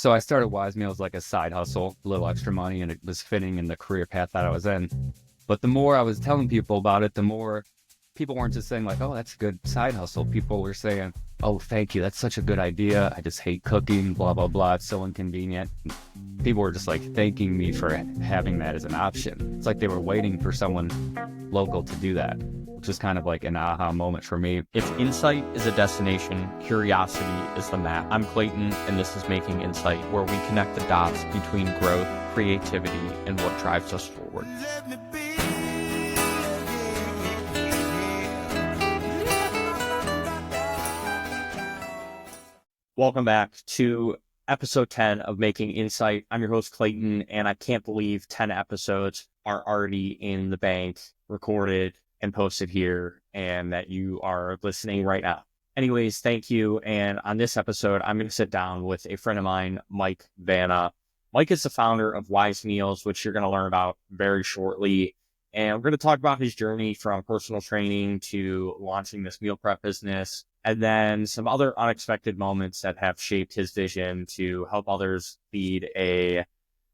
So I started WiseMeals like a side hustle, a little extra money, and it was fitting in the career path that I was in. But the more I was telling people about it, the more people weren't just saying like, oh, that's a good side hustle. People were saying, oh, thank you. That's such a good idea. I just hate cooking, blah, blah, blah. It's so inconvenient. People were just like thanking me for having that as an option. It's like they were waiting for someone local to do that, which is kind of like an aha moment for me. If insight is a destination, curiosity is the map. I'm Clayton, and this is Making Insight, where we connect the dots between growth, creativity, and what drives us forward. Welcome back to episode 10 of Making Insight. I'm your host, Clayton, and I can't believe 10 episodes are already in the bank, recorded and posted here, and that you are listening right now. Anyways, thank you. And on this episode, I'm going to sit down with a friend of mine, Mike Vana. Mike is the founder of WiseMeals, which you're going to learn about very shortly. And we're going to talk about his journey from personal training to launching this meal prep business, and then some other unexpected moments that have shaped his vision to help others lead a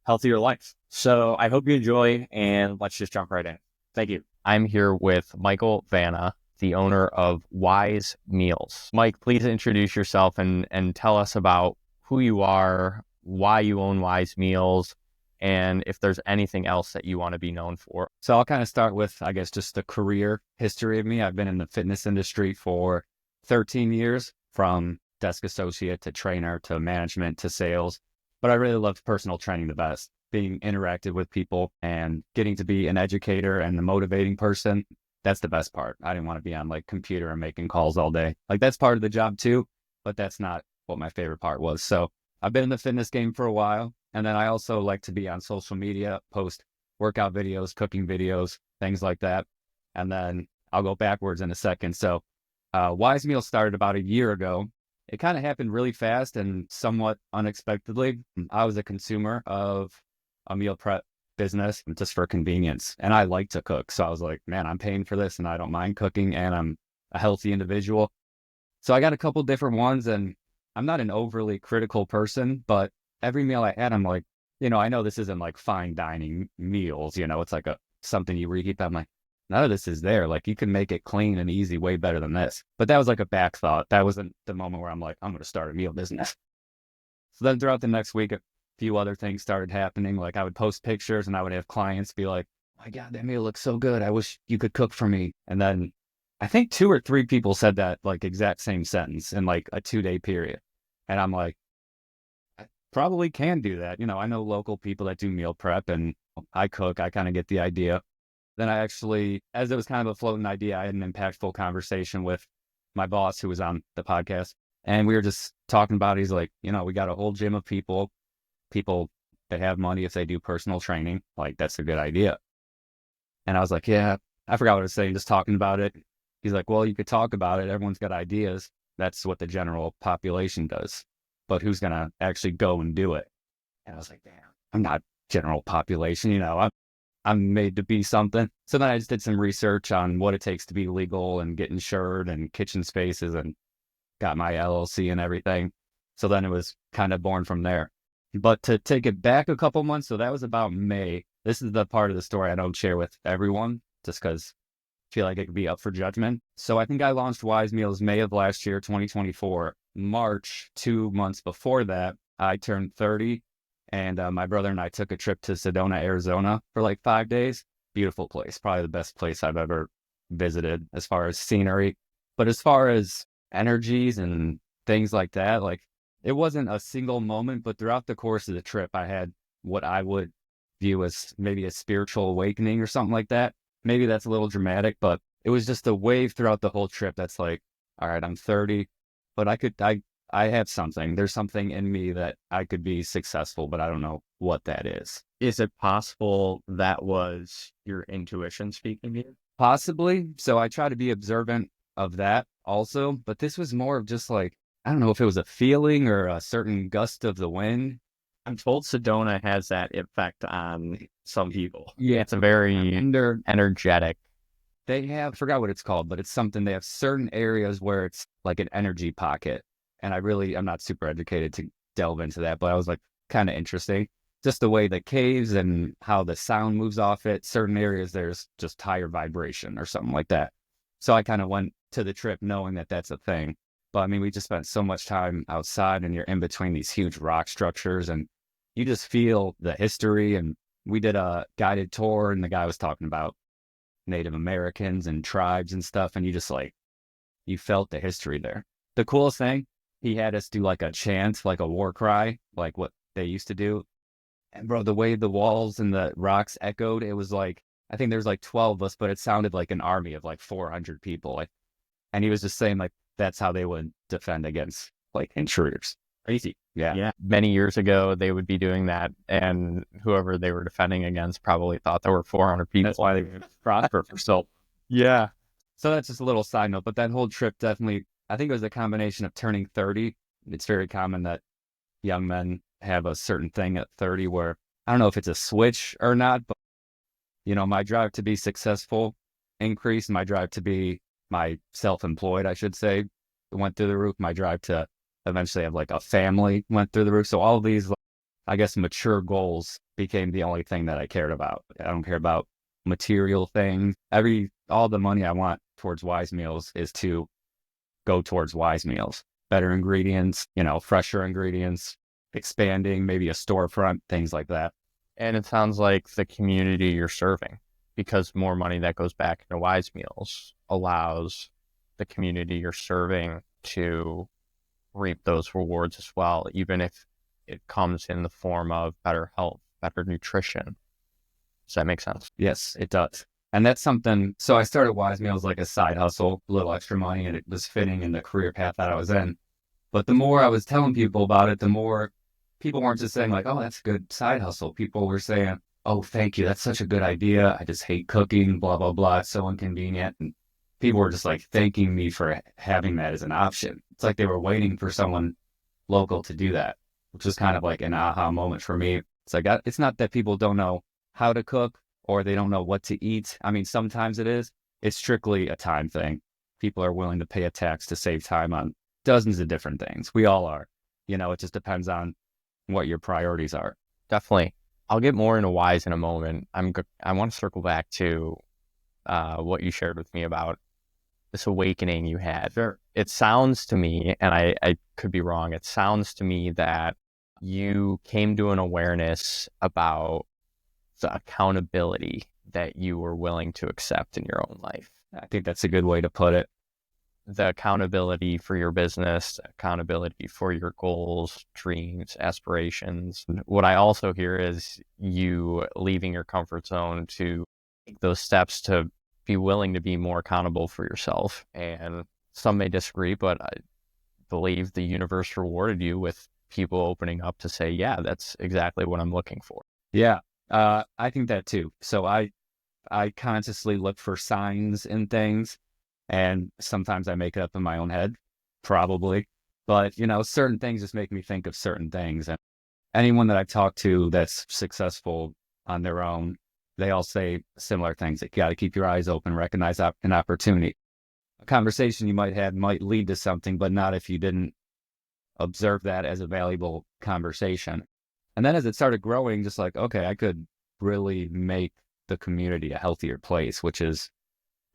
healthier life. So I hope you enjoy, and let's just jump right in. Thank you. I'm here with Michael Vana, the owner of WiseMeals. Mike, please introduce yourself and tell us about who you are, why you own WiseMeals, and if there's anything else that you want to be known for. So I'll kind of start with, I guess, just the career history of me. I've been in the fitness industry for 13 years, from desk associate to trainer to management to sales. But I really loved personal training the best, being interactive with people and getting to be an educator and the motivating person. That's the best part. I didn't want to be on like computer and making calls all day. Like that's part of the job too, but that's not what my favorite part was. So I've been in the fitness game for a while. And then I also like to be on social media, post workout videos, cooking videos, things like that. And then I'll go backwards in a second. So WiseMeals started about a year ago. It kind of happened really fast and somewhat unexpectedly. I was a consumer of a meal prep business just for convenience. And I like to cook. So I was like, man, I'm paying for this and I don't mind cooking and I'm a healthy individual. So I got a couple different ones, and I'm not an overly critical person, but every meal I had, I'm like, I know this isn't like fine dining meals, it's like something you reheat. I'm like, none of this is there. Like you can make it clean and easy way better than this. But that was like a back thought. That wasn't the moment where I'm like, I'm going to start a meal business. So then throughout the next week, a few other things started happening. Like I would post pictures and I would have clients be like, oh my God, that meal looks so good. I wish you could cook for me. And then I think 2 or 3 people said that like exact same sentence in like a 2-day period. And I'm like, I probably can do that. I know local people that do meal prep and I cook. I kind of get the idea. Then I actually, as it was kind of a floating idea, I had an impactful conversation with my boss who was on the podcast. And we were just talking about, he's like, we got a whole gym of people that have money if they do personal training. Like, that's a good idea. And I was like, yeah, I forgot what I was saying, just talking about it. He's like, well, you could talk about it. Everyone's got ideas. That's what the general population does. But who's going to actually go and do it? And I was like, damn, I'm not general population, I'm made to be something. So then I just did some research on what it takes to be legal and get insured and kitchen spaces and got my LLC and everything. So then it was kind of born from there. But to take it back a couple months, so that was about May. This is the part of the story I don't share with everyone just because I feel like it could be up for judgment. So I think I launched WiseMeals May of last year, 2024. March, 2 months before that, I turned 30. And my brother and I took a trip to Sedona, Arizona for like 5 days. Beautiful place. Probably the best place I've ever visited as far as scenery. But as far as energies and things like that, like it wasn't a single moment, but throughout the course of the trip, I had what I would view as maybe a spiritual awakening or something like that. Maybe that's a little dramatic, but it was just a wave throughout the whole trip that's like, all right, I'm 30, but I have something. There's something in me that I could be successful, but I don't know what that is. Is it possible that was your intuition speaking to you? Possibly. So I try to be observant of that also, but this was more of just like, I don't know if it was a feeling or a certain gust of the wind. I'm told Sedona has that effect on some people. Yeah. It's a very energetic. They have, forgot what it's called, but it's something, they have certain areas where it's like an energy pocket. And I'm not super educated to delve into that, but I was like, kind of interesting. Just the way the caves and how the sound moves off it. Certain areas, there's just higher vibration or something like that. So I kind of went to the trip knowing that that's a thing. But I mean, we just spent so much time outside and you're in between these huge rock structures and you just feel the history. And we did a guided tour and the guy was talking about Native Americans and tribes and stuff. And you just like, you felt the history there. The coolest thing, he had us do like a chant, like a war cry, like what they used to do. And bro, the way the walls and the rocks echoed, it was like, I think there's like 12 of us, but it sounded like an army of like 400 people. Like, and he was just saying like, that's how they would defend against like intruders. Crazy. Yeah. Yeah. Many years ago, they would be doing that, and whoever they were defending against probably thought there were 400 people. That's why they prosper for so. Yeah. So that's just a little side note, but that whole trip definitely, I think it was a combination of turning 30. It's very common that young men have a certain thing at 30 where I don't know if it's a switch or not, but you know, my drive to be successful increased. My drive to be my self-employed, I should say, went through the roof. My drive to eventually have like a family went through the roof. So all of these, I guess, mature goals became the only thing that I cared about. I don't care about material things. All the money I want towards WiseMeals is to go towards WiseMeals. Better ingredients, you know, fresher ingredients, expanding, maybe a storefront, things like that. And it sounds like the community you're serving, because more money that goes back into WiseMeals allows the community you're serving to reap those rewards as well, even if it comes in the form of better health, better nutrition. Does that make sense? Yes, it does. And that's something, so I started WiseMeals like a side hustle, a little extra money, and it was fitting in the career path that I was in. But the more I was telling people about it, the more people weren't just saying like, oh, that's a good side hustle. People were saying, oh, thank you. That's such a good idea. I just hate cooking, blah, blah, blah. It's so inconvenient. And people were just like thanking me for having that as an option. It's like they were waiting for someone local to do that, which was kind of like an aha moment for me. It's like, it's not that people don't know how to cook or they don't know what to eat. I mean, sometimes it is. It's strictly a time thing. People are willing to pay a tax to save time on dozens of different things. We all are. You know, it just depends on what your priorities are. Definitely. I'll get more into whys in a moment. I want to circle back to what you shared with me about this awakening you had. Sure. It sounds to me, and I could be wrong, it sounds to me that you came to an awareness about the accountability that you were willing to accept in your own life. I think that's a good way to put it. The accountability for your business, accountability for your goals, dreams, aspirations. What I also hear is you leaving your comfort zone to take those steps to be willing to be more accountable for yourself. And some may disagree, but I believe the universe rewarded you with people opening up to say, yeah, that's exactly what I'm looking for. Yeah, I think that too. So I consciously look for signs in things. And sometimes I make it up in my own head, probably. But, you know, certain things just make me think of certain things. And anyone that I've talked to that's successful on their own, they all say similar things. Like, you got to keep your eyes open, recognize an opportunity. A conversation you might have might lead to something, but not if you didn't observe that as a valuable conversation. And then as it started growing, just like, okay, I could really make the community a healthier place, which is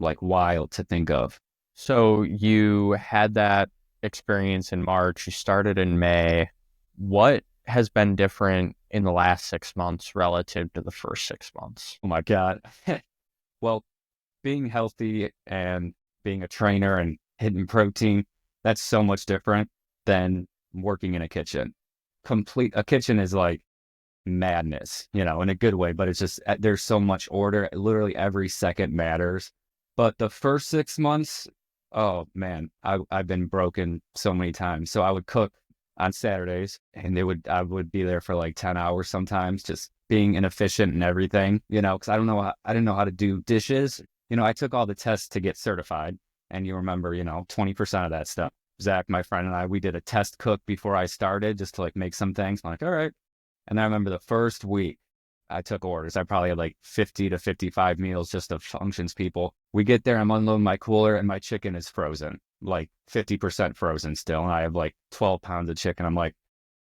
like wild to think of. So you had that experience in March, you started in May. What has been different in the last 6 months relative to the first 6 months? Oh my God. Well, being healthy and being a trainer and hitting protein, that's so much different than working in a kitchen. A kitchen is like madness, you know, in a good way, but it's just, there's so much order. Literally every second matters. But the first 6 months, oh man, I've been broken so many times. So I would cook on Saturdays and I would be there for like 10 hours sometimes, just being inefficient and everything, you know, because I didn't know how to do dishes. You know, I took all the tests to get certified, and you remember, you know, 20% of that stuff. Zach, my friend, and I, we did a test cook before I started just to like make some things. I'm like, all right. And I remember the first week I took orders. I probably had like 50 to 55 meals just of functions people. We get there, I'm unloading my cooler and my chicken is frozen, like 50% frozen still. And I have like 12 pounds of chicken. I'm like,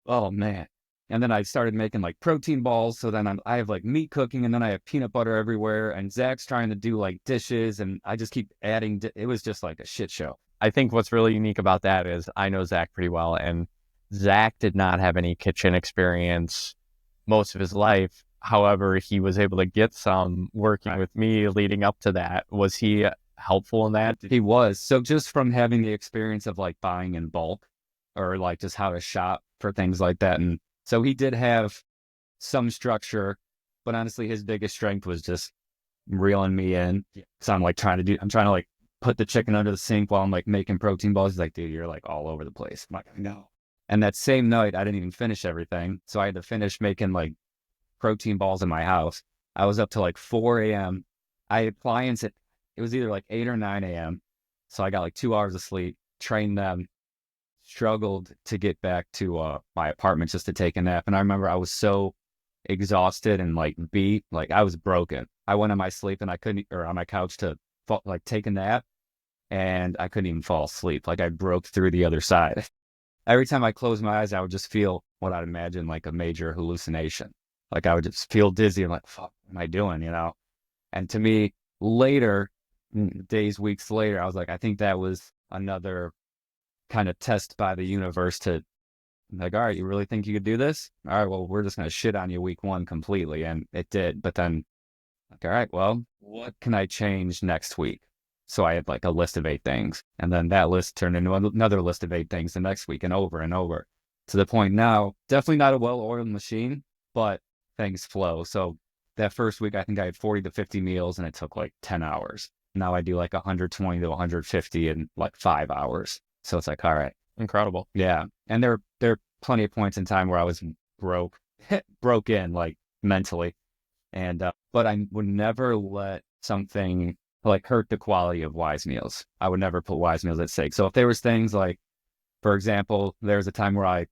Oh man. And then I started making like protein balls. So then I have like meat cooking, and then I have peanut butter everywhere. And Zach's trying to do like dishes, and I just keep adding. It was just like a shit show. I think what's really unique about that is I know Zach pretty well, and Zach did not have any kitchen experience most of his life. However, he was able to get some working with me leading up to that. Was he helpful in that? He was. So just from having the experience of like buying in bulk, or like just how to shop for things like that. And so he did have some structure, but honestly, his biggest strength was just reeling me in. So I'm trying to like put the chicken under the sink while I'm like making protein balls. He's like, dude, you're like all over the place. I'm like, no. And that same night, I didn't even finish everything. So I had to finish making like protein balls in my house. I was up to like 4 a.m. I had clients it was either like 8 or 9 a.m. So I got like 2 hours of sleep, trained them, struggled to get back to my apartment just to take a nap. And I remember I was so exhausted and like beat, like I was broken. I went on my sleep and I couldn't, or on my couch to like take a nap, and I couldn't even fall asleep. Like I broke through the other side. Every time I closed my eyes, I would just feel what I'd imagine like a major hallucination. Like I would just feel dizzy and like, fuck, what am I doing? You know? And to me, later, days, weeks later, I was like, I think that was another kind of test by the universe to like, all right, you really think you could do this? All right, well, we're just going to shit on you week one completely. And it did. But then, like, all right, well, what can I change next week? So I had like a list of 8 things. And then that list turned into another list of 8 things the next week, and over to the point now, definitely not a well-oiled machine, but things flow. So that first week, I think I had 40 to 50 meals, and it took like 10 hours. Now I do like 120 to 150 in like 5 hours. So it's like, all right. Incredible. Yeah. And there are plenty of points in time where I was broke in like mentally. And, but I would never let something like hurt the quality of WiseMeals. I would never put WiseMeals at stake. So if there was things like, for example, there was a time where I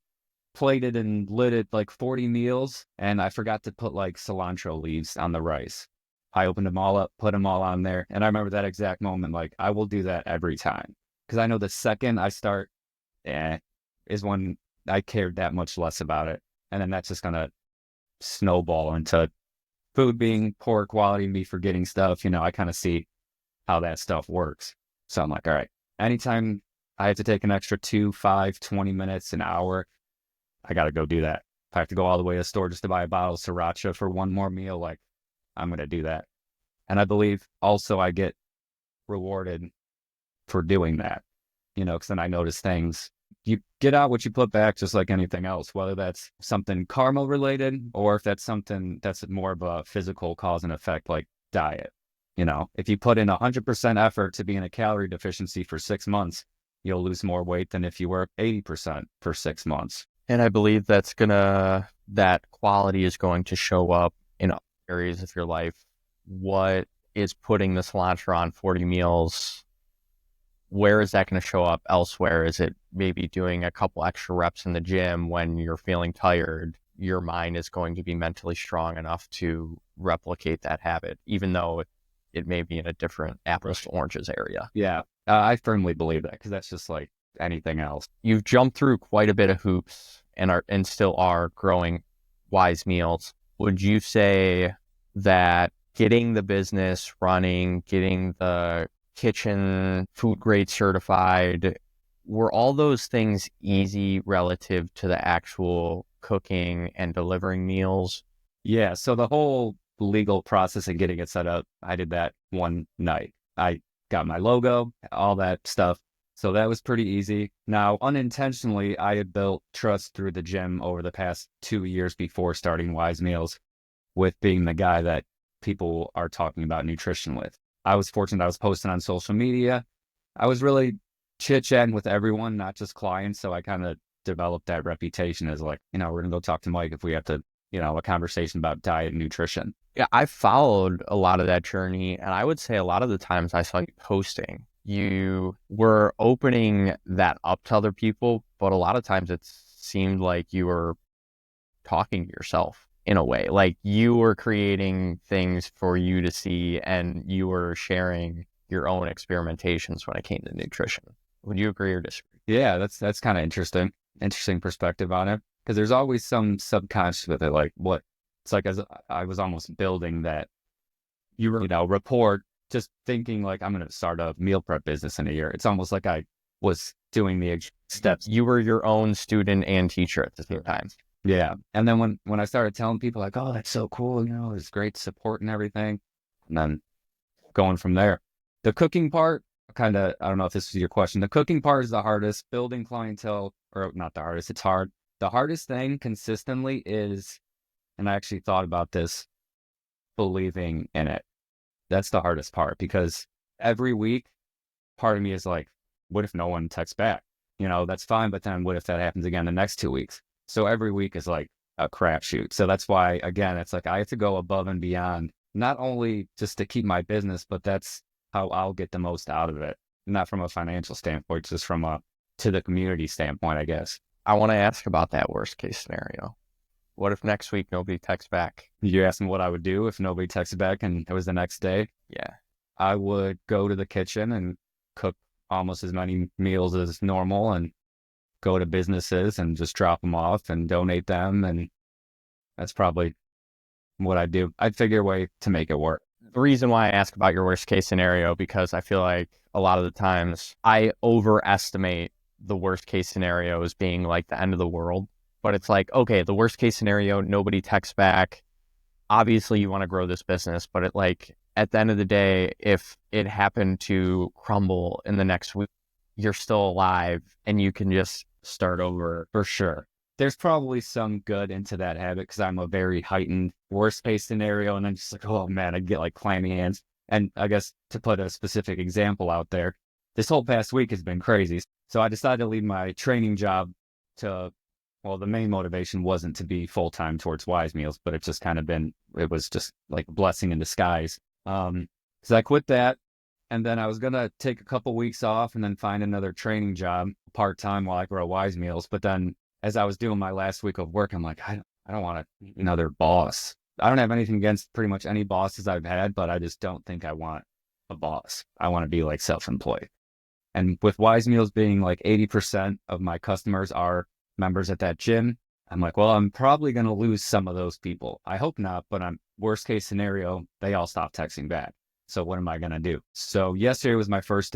plated and lidded like 40 meals, and I forgot to put like cilantro leaves on the rice. I opened them all up, put them all on there. And I remember that exact moment. Like I will do that every time. Cause I know the second I start, is when I cared that much less about it. And then that's just going to snowball into food being poor quality, me forgetting stuff. You know, I kind of see how that stuff works. So I'm like, all right, anytime I have to take an extra 2, 5, 20 minutes, an hour, I got to go do that. If I have to go all the way to the store just to buy a bottle of sriracha for one more meal, like I'm going to do that. And I believe also I get rewarded for doing that, you know, because then I notice things. You get out what you put back, just like anything else, whether that's something karma related or if that's something that's more of a physical cause and effect, like diet. You know, if you put in 100% effort to be in a calorie deficiency for 6 months, you'll lose more weight than if you were 80% for 6 months. And I believe that quality is going to show up in areas of your life. What is putting the cilantro on 40 meals? Where is that going to show up elsewhere? Is it maybe doing a couple extra reps in the gym when you're feeling tired? Your mind is going to be mentally strong enough to replicate that habit, even though it may be in a different apples to oranges area. Yeah, I firmly believe that because that's just like anything else. You've jumped through quite a bit of hoops and still are growing WiseMeals. Would you say that getting the business running, getting the kitchen food grade certified, were all those things easy relative to the actual cooking and delivering meals? Yeah, so the whole legal process and getting it set up, I did that one night. I got my logo, all that stuff. So that was pretty easy. Now, unintentionally, I had built trust through the gym over the past 2 years before starting WiseMeals with being the guy that people are talking about nutrition with. I was fortunate I was posting on social media. I was really chit-chatting with everyone, not just clients. So I kind of developed that reputation as like, you know, we're going to go talk to Mike if we have to, you know, a conversation about diet and nutrition. Yeah, I followed a lot of that journey. And I would say a lot of the times I saw you posting, you were opening that up to other people. But a lot of times it seemed like you were talking to yourself in a way, like you were creating things for you to see and you were sharing your own experimentations when it came to nutrition. Would you agree or disagree? Yeah, that's kind of interesting perspective on it. because there's always some subconscious with it, like what it's like as I was almost building that rapport, just thinking like I'm going to start a meal prep business in a year. It's almost like I was doing the steps. You were your own student and teacher at the same time. Yeah. And then when I started telling people like, oh, that's so cool, it's great support and everything. And then going from there. The cooking part, I don't know if this is your question. The cooking part is the hardest. Building clientele, or not the hardest, it's hard. The hardest thing consistently is, and I actually thought about this, believing in it. That's the hardest part, because every week, part of me is like, what if no one texts back? That's fine, but then what if that happens again the next 2 weeks? So every week is like a crapshoot. So that's why, again, it's like I have to go above and beyond, not only just to keep my business, but that's how I'll get the most out of it. Not from a financial standpoint, just from to the community standpoint, I guess. I want to ask about that worst case scenario. What if next week nobody texts back? You asked me what I would do if nobody texted back and it was the next day. Yeah. I would go to the kitchen and cook almost as many meals as normal and go to businesses and just drop them off and donate them. And that's probably what I'd do. I'd figure a way to make it work. The reason why I ask about your worst case scenario, because I feel like a lot of the times I overestimate the worst case scenario as being like the end of the world. But it's like, okay, the worst case scenario, nobody texts back. Obviously, you want to grow this business, but at the end of the day, if it happened to crumble in the next week, you're still alive and you can just start over. For sure. There's probably some good into that habit, because I'm a very heightened worst case scenario. And then just like, oh man, I get like clammy hands. And I guess to put a specific example out there, this whole past week has been crazy. So I decided to leave my training job the main motivation wasn't to be full-time towards WiseMeals, but it's just kind of it was just like a blessing in disguise. So I quit that. And then I was going to take a couple weeks off and then find another training job part-time while I grow WiseMeals. But then as I was doing my last week of work, I'm like, I don't want another boss. I don't have anything against pretty much any bosses I've had, but I just don't think I want a boss. I want to be like self-employed. And with WiseMeals being like 80% of my customers are members at that gym, I'm like, well, I'm probably going to lose some of those people. I hope not, but worst case scenario, they all stop texting back. So what am I going to do? So yesterday was my first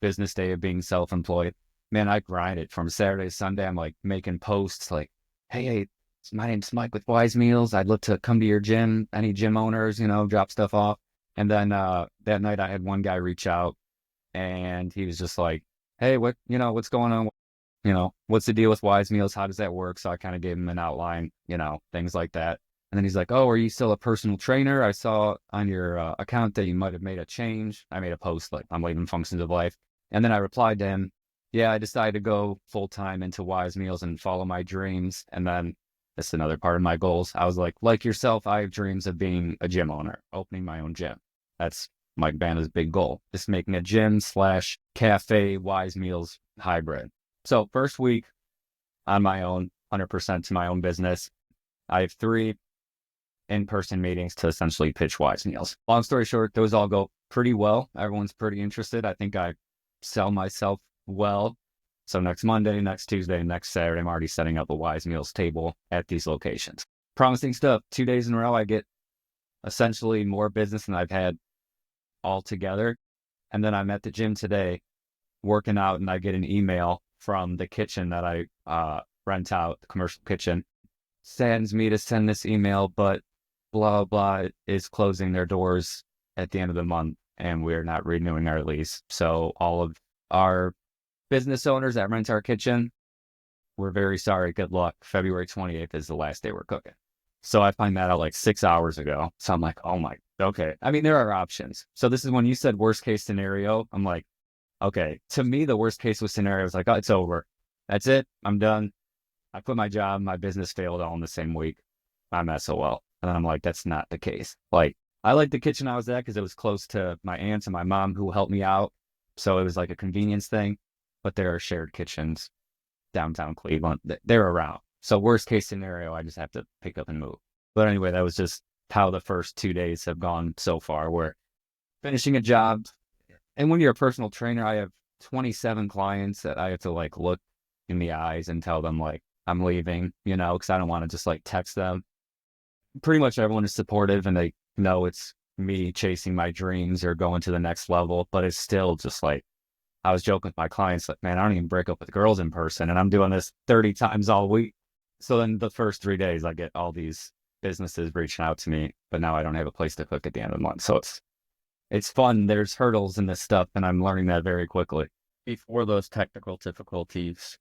business day of being self-employed. Man, I grinded from Saturday to Sunday. I'm like making posts like, hey, my name's Mike with WiseMeals. I'd love to come to your gym. Any gym owners, drop stuff off. And then that night I had one guy reach out and he was just like, hey, what's going on? What's the deal with WiseMeals? How does that work? So I kind of gave him an outline, things like that. And then he's like, oh, are you still a personal trainer? I saw on your account that you might have made a change. I made a post like, I'm leaving Functions of Life. And then I replied to him, yeah, I decided to go full-time into WiseMeals and follow my dreams. And then that's another part of my goals. I was like yourself, I have dreams of being a gym owner, opening my own gym. That's Mike Vana's big goal, just making a gym/cafe WiseMeals hybrid. So first week on my own, 100% to my own business. I have 3 in-person meetings to essentially pitch WiseMeals. Long story short, those all go pretty well. Everyone's pretty interested. I think I sell myself well. So next Monday, next Tuesday, next Saturday, I'm already setting up a WiseMeals table at these locations. Promising stuff. 2 days in a row, I get essentially more business than I've had altogether. And then I'm at the gym today working out and I get an email from the kitchen that I rent out, the commercial kitchen. Saddens me to send this email, but blah, blah is closing their doors at the end of the month and we're not renewing our lease. So all of our business owners that rent our kitchen, we're very sorry. Good luck. February 28th is the last day we're cooking. So I find that out like 6 hours ago. So I'm like, oh my, okay. I mean, there are options. So this is when you said worst case scenario. I'm like, okay, to me, the worst case scenario was like, oh, it's over. That's it. I'm done. I quit my job. My business failed all in the same week. I'm SOL. And then I'm like, that's not the case. Like, I liked the kitchen I was at because it was close to my aunts and my mom who helped me out. So it was like a convenience thing. But there are shared kitchens downtown Cleveland. They're around. So worst case scenario, I just have to pick up and move. But anyway, that was just how the first 2 days have gone so far. We're finishing a job. And when you're a personal trainer, I have 27 clients that I have to like look in the eyes and tell them like, I'm leaving, because I don't want to just like text them. Pretty much everyone is supportive and they know it's me chasing my dreams or going to the next level, but it's still just like, I was joking with my clients, like, man, I don't even break up with girls in person and I'm doing this 30 times all week. So then the first 3 days I get all these businesses reaching out to me, but now I don't have a place to cook at the end of the month. So it's fun. There's hurdles in this stuff and I'm learning that very quickly. Before those technical difficulties,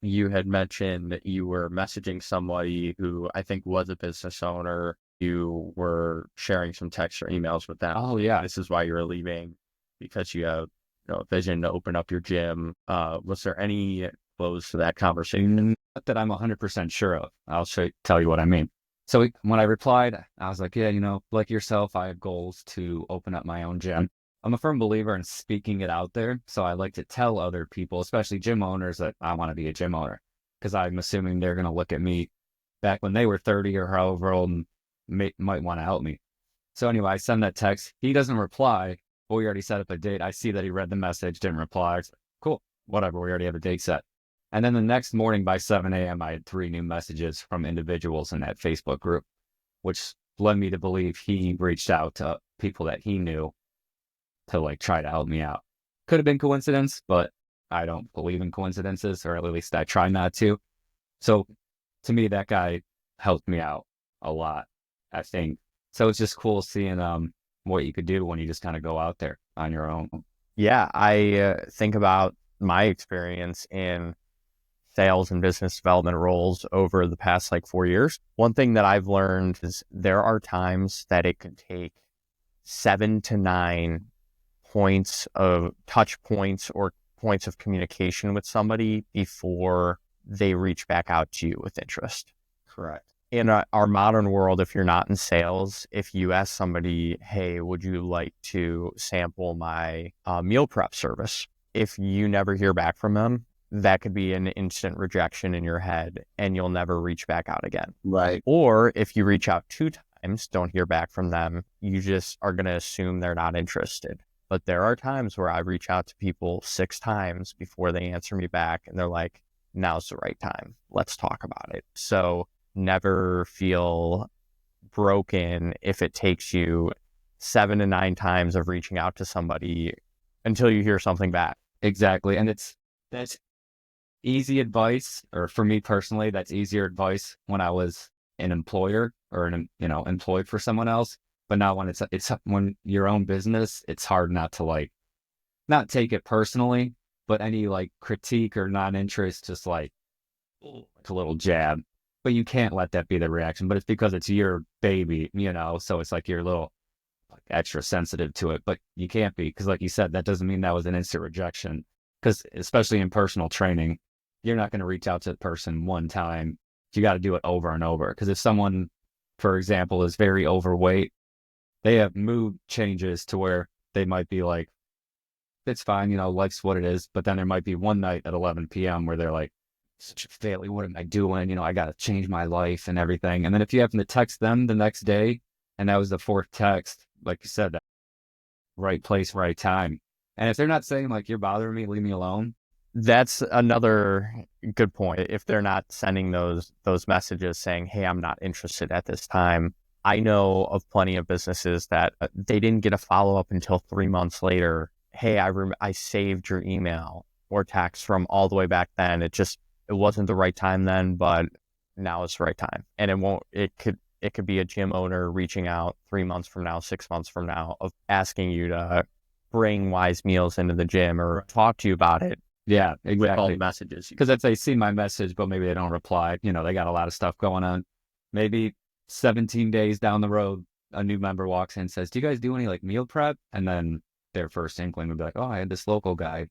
you had mentioned that you were messaging somebody who I think was a business owner. You were sharing some text or emails with them. Oh yeah. This is why you were leaving, because you have a vision to open up your gym. Was there any close to that conversation? Not that I'm 100% sure of. I'll tell you what I mean. So when I replied, I was like, yeah, like yourself, I have goals to open up my own gym. I'm a firm believer in speaking it out there. So I like to tell other people, especially gym owners, that I want to be a gym owner, because I'm assuming they're going to look at me back when they were 30 or however old and might want to help me. So anyway, I send that text. He doesn't reply, but we already set up a date. I see that he read the message, didn't reply. It's like, cool, whatever. We already have a date set. And then the next morning by 7 a.m., I had 3 new messages from individuals in that Facebook group, which led me to believe he reached out to people that he knew to like try to help me out. Could have been coincidence, but I don't believe in coincidences, or at least I try not to. So to me, that guy helped me out a lot, I think. So it's just cool seeing what you could do when you just kind of go out there on your own. Yeah, I think about my experience in sales and business development roles over the past 4 years. One thing that I've learned is there are times that it could take 7 to 9 points of touch points or points of communication with somebody before they reach back out to you with interest. Correct. In our modern world, if you're not in sales, if you ask somebody, hey, would you like to sample my meal prep service? If you never hear back from them, that could be an instant rejection in your head and you'll never reach back out again. Right. Or if you reach out 2 times, don't hear back from them, you just are going to assume they're not interested. But there are times where I reach out to people 6 times before they answer me back and they're like, now's the right time. Let's talk about it. So never feel broken if it takes you 7 to 9 times of reaching out to somebody until you hear something back. Exactly. And that's easy advice, or for me personally, that's easier advice when I was an employer or employed for someone else. But now when it's when your own business, it's hard not to not take it personally, but any critique or non-interest, just like a little jab. But you can't let that be the reaction. But it's because it's your baby, so it's like you're a little extra sensitive to it. But you can't be, because like you said, that doesn't mean that was an instant rejection. Because especially in personal training, you're not going to reach out to the person one time. You got to do it over and over. Because if someone, for example, is very overweight, they have mood changes to where they might be like, it's fine, life's what it is. But then there might be one night at 11 p.m. where they're like, such a failure, what am I doing? I got to change my life and everything. And then if you happen to text them the next day, and that was the 4th text, like you said, right place, right time. And if they're not saying you're bothering me, leave me alone. That's another good point. If they're not sending those messages saying, hey, I'm not interested at this time. I know of plenty of businesses that they didn't get a follow-up until 3 months later. Hey, I saved your email or text from all the way back then. It wasn't the right time then, but now it's the right time. And it could be a gym owner reaching out 3 months from now, 6 months from now, of asking you to bring WiseMeals into the gym or talk to you about it. Yeah, exactly. With all the messages. Because if they see my message, but maybe they don't reply, they got a lot of stuff going on. Maybe 17 days down the road, a new member walks in and says, do you guys do any meal prep? And then their first inkling would be like, oh, I had this local guy,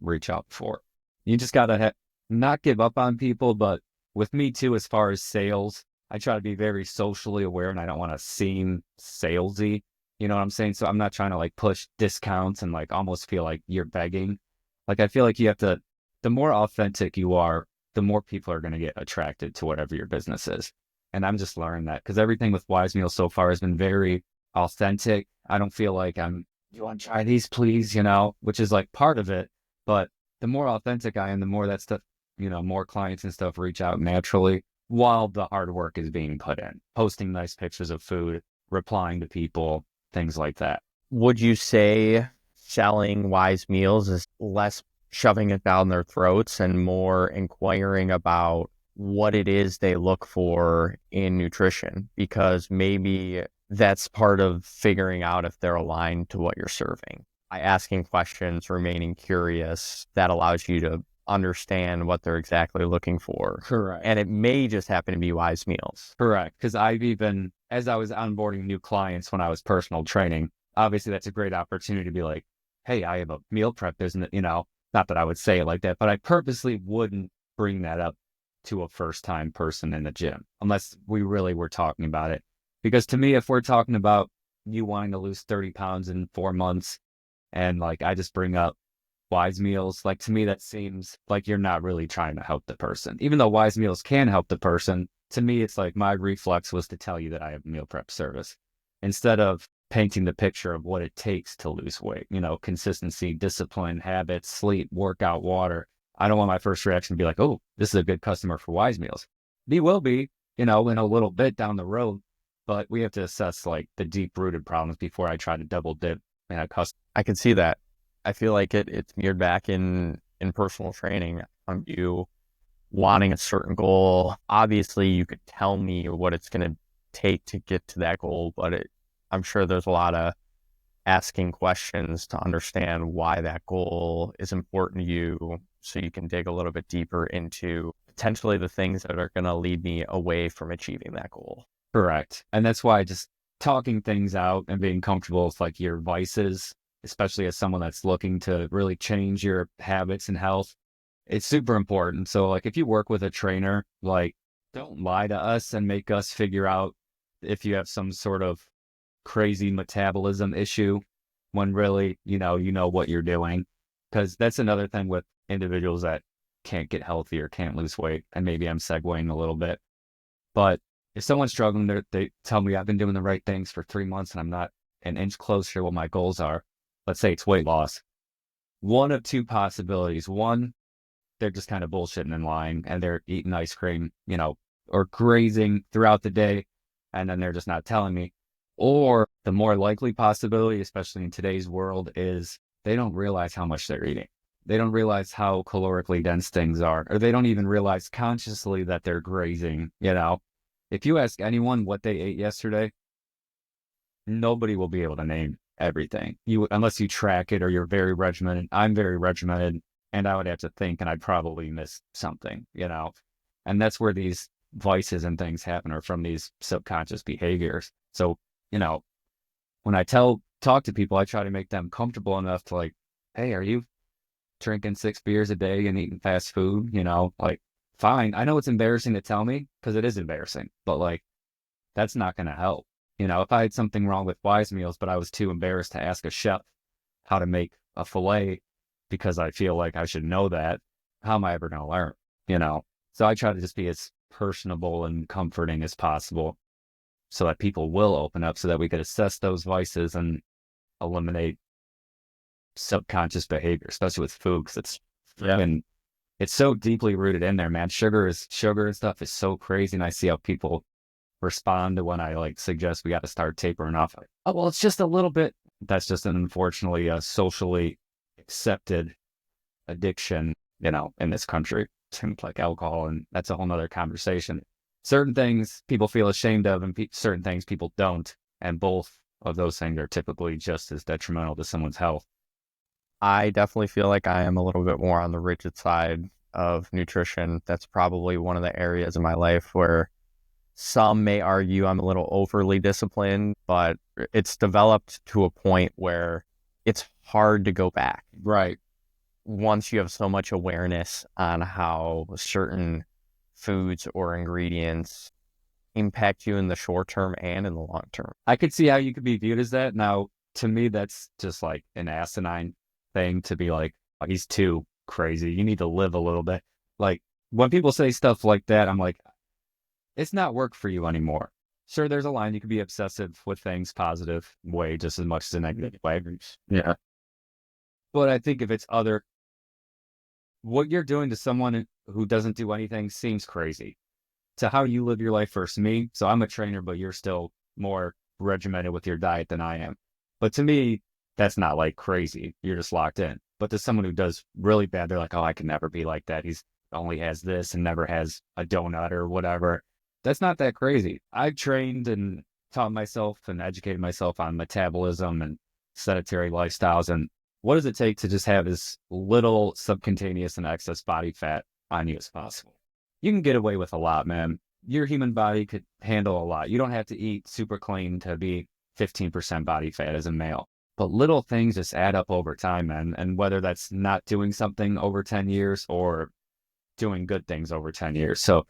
reach out before. You just got to not give up on people. But with me too, as far as sales, I try to be very socially aware and I don't want to seem salesy. You know what I'm saying? So I'm not trying to push discounts and almost feel like you're begging. I feel like you have to, the more authentic you are, the more people are going to get attracted to whatever your business is. And I'm just learning that because everything with WiseMeals so far has been very authentic. I don't feel like you want to try these, please, which is part of it. But the more authentic I am, the more that stuff more clients and stuff reach out naturally while the hard work is being put in, posting nice pictures of food, replying to people, things like that. Would you say selling Wise Meals is less shoving it down their throats and more inquiring about what it is they look for in nutrition? Because maybe that's part of figuring out if they're aligned to what you're serving. By asking questions, remaining curious, that allows you to understand what they're exactly looking for. Correct. And it may just happen to be Wise Meals. Correct. Because as I was onboarding new clients when I was personal training, obviously that's a great opportunity to be like, hey, I have a meal prep business, not that I would say it like that, but I purposely wouldn't bring that up to a first time person in the gym unless we really were talking about it. Because to me, if we're talking about you wanting to lose 30 pounds in 4 months and like I just bring up Wise Meals, like to me, that seems like you're not really trying to help the person. Even though Wise Meals can help the person, to me, it's like my reflex was to tell you that I have a meal prep service instead of painting the picture of what it takes to lose weight, consistency, discipline, habits, sleep, workout, water. I don't want my first reaction to be like, oh, this is a good customer for Wise Meals. He will be, in a little bit down the road, but we have to assess like the deep rooted problems before I try to double dip in a customer. I can see that. I feel like it's mirrored back in personal training on you wanting a certain goal. Obviously, you could tell me what it's going to take to get to that goal, but I'm sure there's a lot of asking questions to understand why that goal is important to you so you can dig a little bit deeper into potentially the things that are going to lead me away from achieving that goal. Correct. And that's why just talking things out and being comfortable with like your vices, especially as someone that's looking to really change your habits and health, it's super important. So like if you work with a trainer, like don't lie to us and make us figure out if you have some sort of crazy metabolism issue when really, you know what you're doing. Because that's another thing with individuals that can't get healthy or can't lose weight. And maybe I'm segueing a little bit, but if someone's struggling, they tell me I've been doing the right things for 3 months and I'm not an inch closer to what my goals are. Let's say it's weight loss. One of two possibilities. One, they're just kind of bullshitting and lying and they're eating ice cream, or grazing throughout the day. And then they're just not telling me. Or the more likely possibility, especially in today's world, is they don't realize how much they're eating. They don't realize how calorically dense things are, or they don't even realize consciously that they're grazing, If you ask anyone what they ate yesterday, nobody will be able to name everything. Unless you track it or you're very regimented. I'm very regimented and I would have to think and I'd probably miss something, And that's where these vices and things happen, are from these subconscious behaviors. So, when I talk to people, I try to make them comfortable enough to like, hey, are you drinking 6 beers a day and eating fast food? Like, fine. I know it's embarrassing to tell me because it is embarrassing, but like, that's not going to help. If I had something wrong with Wise Meals, but I was too embarrassed to ask a chef how to make a filet because I feel like I should know that, how am I ever going to learn? So I try to just be as personable and comforting as possible so that people will open up so that we could assess those vices and eliminate subconscious behavior, especially with food, because it's so deeply rooted in there, man. Sugar and stuff is so crazy. And I see how people respond to when I like suggest we got to start tapering off. Like, oh, well, it's just a little bit. That's just an unfortunately socially accepted addiction, in this country, things like alcohol. And that's a whole nother conversation. Certain things people feel ashamed of and certain things people don't. And both of those things are typically just as detrimental to someone's health. I definitely feel like I am a little bit more on the rigid side of nutrition. That's probably one of the areas in my life where some may argue I'm a little overly disciplined, but it's developed to a point where it's hard to go back. Right. Once you have so much awareness on how certain foods or ingredients impact you in the short term and in the long term. I could see how you could be viewed as that. Now, to me, that's just like an asinine thing to be like, oh, he's too crazy. You need to live a little bit. Like when people say stuff like that, I'm like, it's not work for you anymore. Sure, there's a line. You could be obsessive with things positive way just as much as a negative way. Yeah. But I think if it's other what you're doing to someone who doesn't do anything seems crazy. To how you live your life versus me. So I'm a trainer, but you're still more regimented with your diet than I am. But to me, that's not like crazy. You're just locked in. But to someone who does really bad, they're like, oh, I can never be like that. He's only has this and never has a donut or whatever. That's not that crazy. I've trained and taught myself and educated myself on metabolism and sedentary lifestyles. And what does it take to just have as little subcutaneous and excess body fat on you as possible? You can get away with a lot, man. Your human body could handle a lot. You don't have to eat super clean to be 15% body fat as a male. But little things just add up over time, man. And whether that's not doing something over 10 years or doing good things over 10 years. So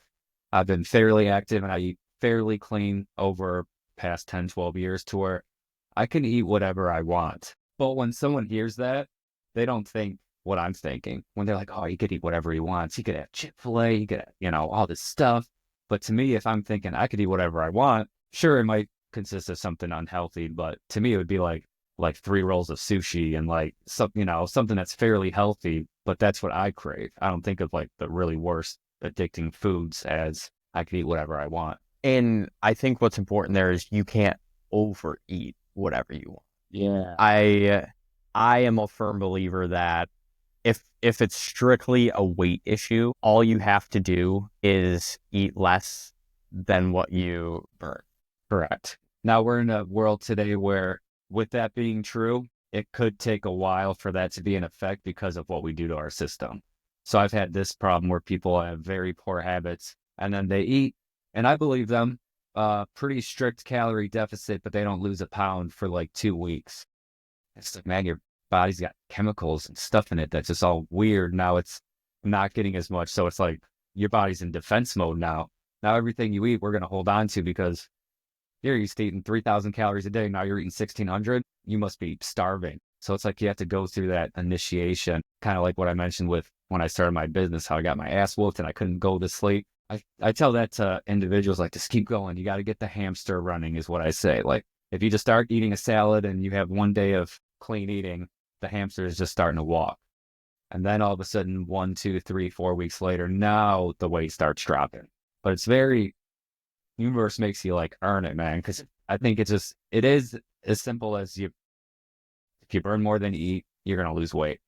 I've been fairly active and I eat fairly clean over past 10, 12 years to where I can eat whatever I want. But when someone hears that, they don't think what I'm thinking. When they're like, oh, he could eat whatever he wants. He could have Chick-fil-A, he could have, all this stuff. But to me, if I'm thinking I could eat whatever I want, sure, it might consist of something unhealthy, but to me, it would be like 3 rolls of sushi and like something that's fairly healthy, but that's what I crave. I don't think of like the really worst addicting foods as I could eat whatever I want. And I think what's important there is you can't overeat whatever you want. Yeah. I am a firm believer that if it's strictly a weight issue, all you have to do is eat less than what you burn. Correct. Now we're in a world today where, with that being true, it could take a while for that to be in effect because of what we do to our system. So I've had this problem where people have very poor habits and then they eat, and I believe them, pretty strict calorie deficit, but they don't lose a pound for like 2 weeks. It's like, man, your body's got chemicals and stuff in it that's just all weird. Now it's not getting as much. So it's like your body's in defense mode now. Now everything you eat, we're going to hold on to because you're used to eating 3,000 calories a day. Now you're eating 1,600. You must be starving. So it's like you have to go through that initiation, kind of like what I mentioned with when I started my business, how I got my ass whooped and I couldn't go to sleep. I tell that to individuals, like, just keep going. You got to get the hamster running is what I say. Like, if you just start eating a salad and you have one day of clean eating, the hamster is just starting to walk. And then all of a sudden, 1, 2, 3, 4 weeks later, now the weight starts dropping. But it's universe makes you like earn it, man. Because I think it is as simple as if you burn more than you eat, you're going to lose weight.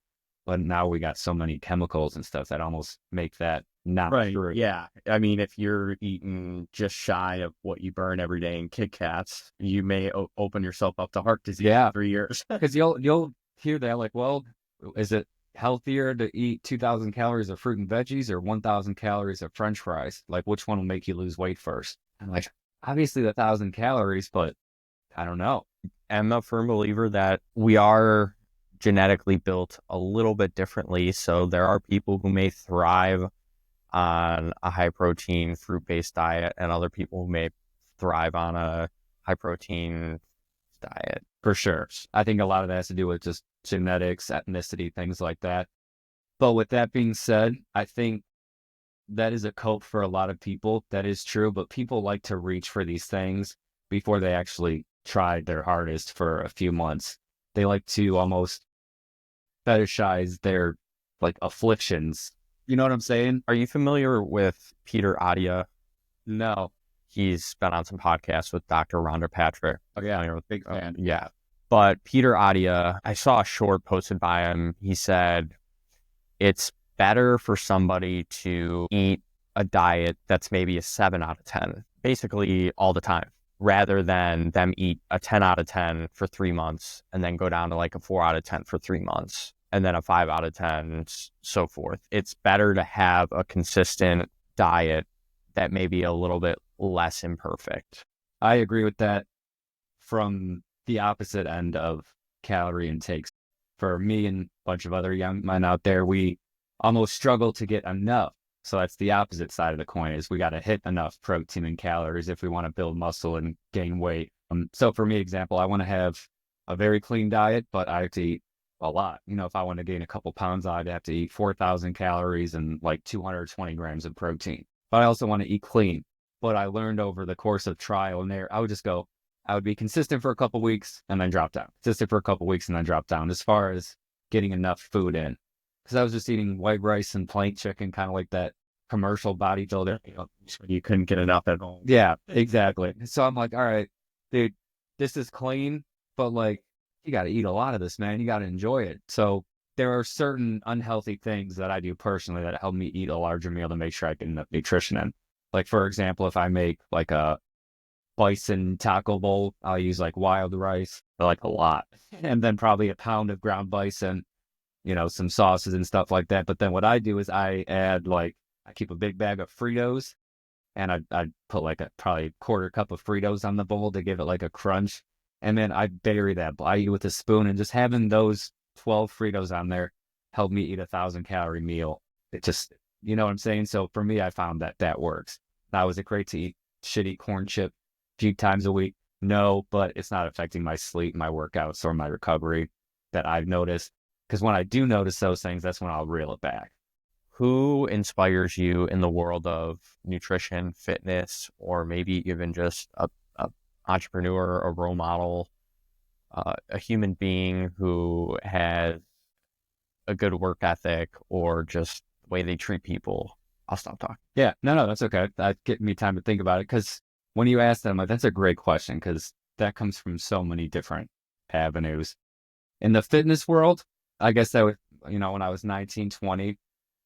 But now we got so many chemicals and stuff that almost make that not true. Yeah. I mean, if you're eating just shy of what you burn every day in Kit Kats, you may open yourself up to heart disease in 3 years. Because you'll hear that like, well, is it healthier to eat 2,000 calories of fruit and veggies or 1,000 calories of French fries? Like, which one will make you lose weight first? I'm like, obviously the 1,000 calories, but I don't know. I'm a firm believer that we are genetically built a little bit differently. So there are people who may thrive on a high protein fruit-based diet and other people who may thrive on a high protein diet. For sure. I think a lot of that has to do with just genetics, ethnicity, things like that. But with that being said, I think that is a cope for a lot of people. That is true. But people like to reach for these things before they actually try their hardest for a few months. They like to almost fetishize their like afflictions. You know what I'm saying? Are you familiar with Peter Adia? No. He's been on some podcasts with Dr. Rhonda Patrick. Oh, yeah. Big fan. Yeah. But Peter Adia, I saw a short posted by him. He said, it's better for somebody to eat a diet that's maybe a 7 out of 10, basically all the time, rather than them eat a 10 out of 10 for 3 months and then go down to like a 4 out of 10 for 3 months and then a 5 out of 10 and so forth. It's better to have a consistent diet that may be a little bit less imperfect. I agree with that from the opposite end of calorie intakes. For me and a bunch of other young men out there, we almost struggle to get enough. So that's the opposite side of the coin, is we got to hit enough protein and calories if we want to build muscle and gain weight. So for me, example, I want to have a very clean diet, but I have to eat a lot. If I want to gain a couple pounds, I'd have to eat 4,000 calories and like 220 grams of protein. But I also want to eat clean. But I learned over the course of trial and error, I would be consistent for a couple weeks and then drop down. Consistent for a couple weeks and then drop down as far as getting enough food in. because I was just eating white rice and plain chicken, kind of like that commercial bodybuilder. You couldn't get enough at home. Yeah, exactly. So I'm like, all right, dude, this is clean, but like, you got to eat a lot of this, man. You got to enjoy it. So there are certain unhealthy things that I do personally that help me eat a larger meal to make sure I get enough nutrition in. Like, for example, if I make like a bison taco bowl, I'll use like wild rice, like a lot, and then probably a pound of ground bison, some sauces and stuff like that. But then what I do is I add like, I keep a big bag of Fritos, and I'd put like a probably quarter cup of Fritos on the bowl to give it like a crunch. And then I bury that. I eat with a spoon, and just having those 12 Fritos on there helped me eat 1,000-calorie meal. It just, you know what I'm saying? So for me, I found that that works. Now, is it great to eat shitty corn chip a few times a week? No, but it's not affecting my sleep, my workouts, or my recovery that I've noticed. Because when I do notice those things, that's when I'll reel it back. Who inspires you in the world of nutrition, fitness, or maybe even just a entrepreneur, a role model, a human being who has a good work ethic or just the way they treat people? I'll stop talking. Yeah, no, that's okay. That gives me time to think about it, because when you ask that, I'm like, that's a great question, because that comes from so many different avenues. In the fitness world, I guess that was, when I was 19, 20,